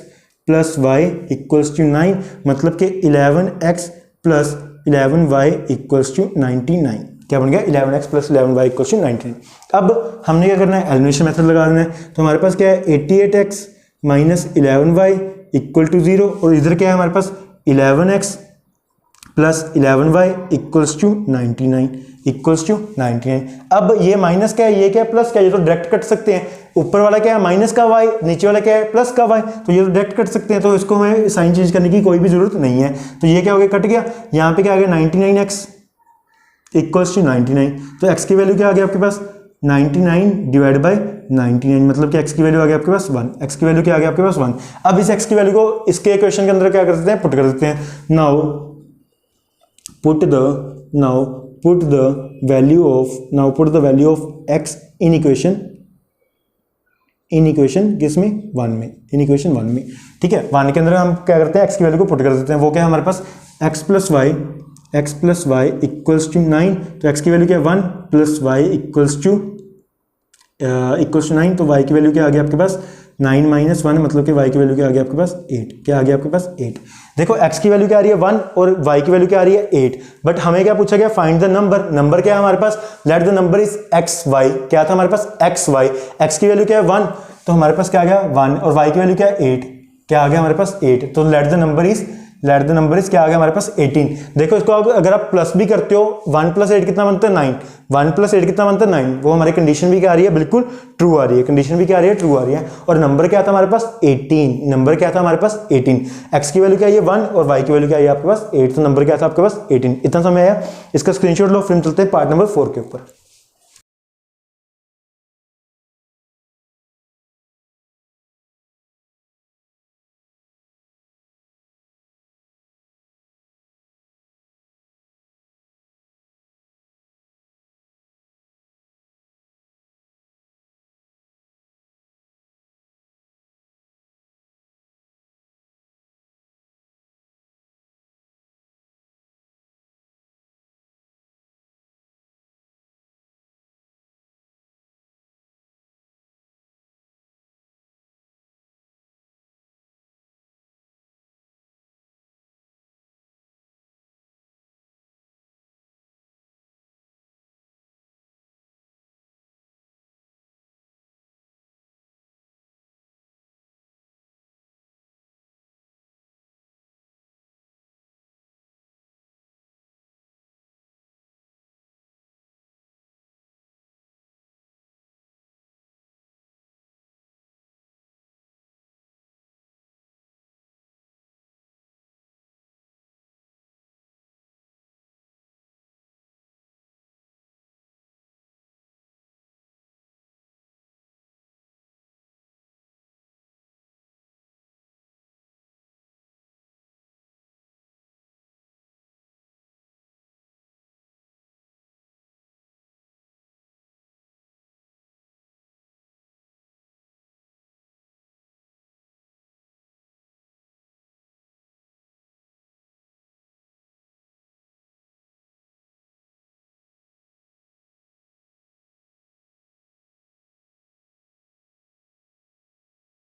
plus y equals to 9, मतलब कि 11x plus 11y equals to 99, क्या बन गया 11x plus 11y equals to 99। अब हमने क्या करना है एलिमिनेशन मेथड लगा देना है, तो हमारे पास क्या है 88x minus 11y equal to 0, और इधर क्या है हमारे पास 11x plus 11y equals to 99 equals to 99। अब ये माइनस क्या है, ये क्या है प्लस क्या है, ये तो डायरेक्ट कट सकते हैं, ऊपर वाला क्या है माइनस का y, नीचे वाला क्या है प्लस का y, तो ये तो डायरेक्ट कट सकते हैं, तो इसको हमें साइन चेंज करने की कोई भी जरूरत नहीं है। तो ये क्या हो गया कट गया, यहाँ पे क्या आ गया 99x इक्वल्स टू 99, तो x की वैल्यू क्या आ गया आपके पास 99 डिवाइड बाई 99, मतलब कि x की वैल्यू आ गया आपके पास 1, x की वैल्यू क्या आ गया आपके पास 1। अब इस x की वैल्यू को इसके इक्वेशन के अंदर क्या कर देते हैं पुट कर देते हैं। Now put the value of x in equation किसमें 1 में, इन इक्वेशन 1 में, ठीक है। 1 के अंदर हम क्या करते हैं x की वैल्यू को पुट कर देते हैं, वो क्या है हमारे पास x plus y equals to 9, तो x की वैल्यू क्या है 1 प्लस वाई इक्वल्स टू 9, तो y की वैल्यू क्या आ गया आपके पास 9 माइनस 1, मतलब कि y की वैल्यू क्या आ गया आपके पास 8, क्या आ गया आपके पास 8। देखो x की वैल्यू क्या आ रही है 1 और y की वैल्यू क्या आ रही है 8, बट हमें क्या पूछा गया फाइंड द नंबर, नंबर क्या है हमारे पास let the number is x y, क्या था हमारे पास एक्स वाई, x की वैल्यू क्या है 1, तो हमारे पास क्या आ गया 1 और y की वैल्यू क्या है 8, क्या आ गया हमारे पास 8, तो लेट द नंबर इज क्या आ गया हमारे पास 18। देखो इसको अगर आप प्लस भी करते हो 1 प्लस 8 कितना बनता है 9, 1 प्लस 8 कितना बनता है 9, वो हमारी कंडीशन भी क्या आ रही है बिल्कुल ट्रू आ रही है, कंडीशन भी क्या आ रही है ट्रू आ रही है। और नंबर क्या था हमारे पास 18, नंबर क्या था हमारे पास 18, x की वैल्यू क्या है 1 और y की वैल्यू क्या है आपके पास 8, तो नंबर क्या था आपके पास 18। इतना समय आया, इसका स्क्रीनशॉट लो, फिर चलते हैं पार्ट नंबर 4 के ऊपर।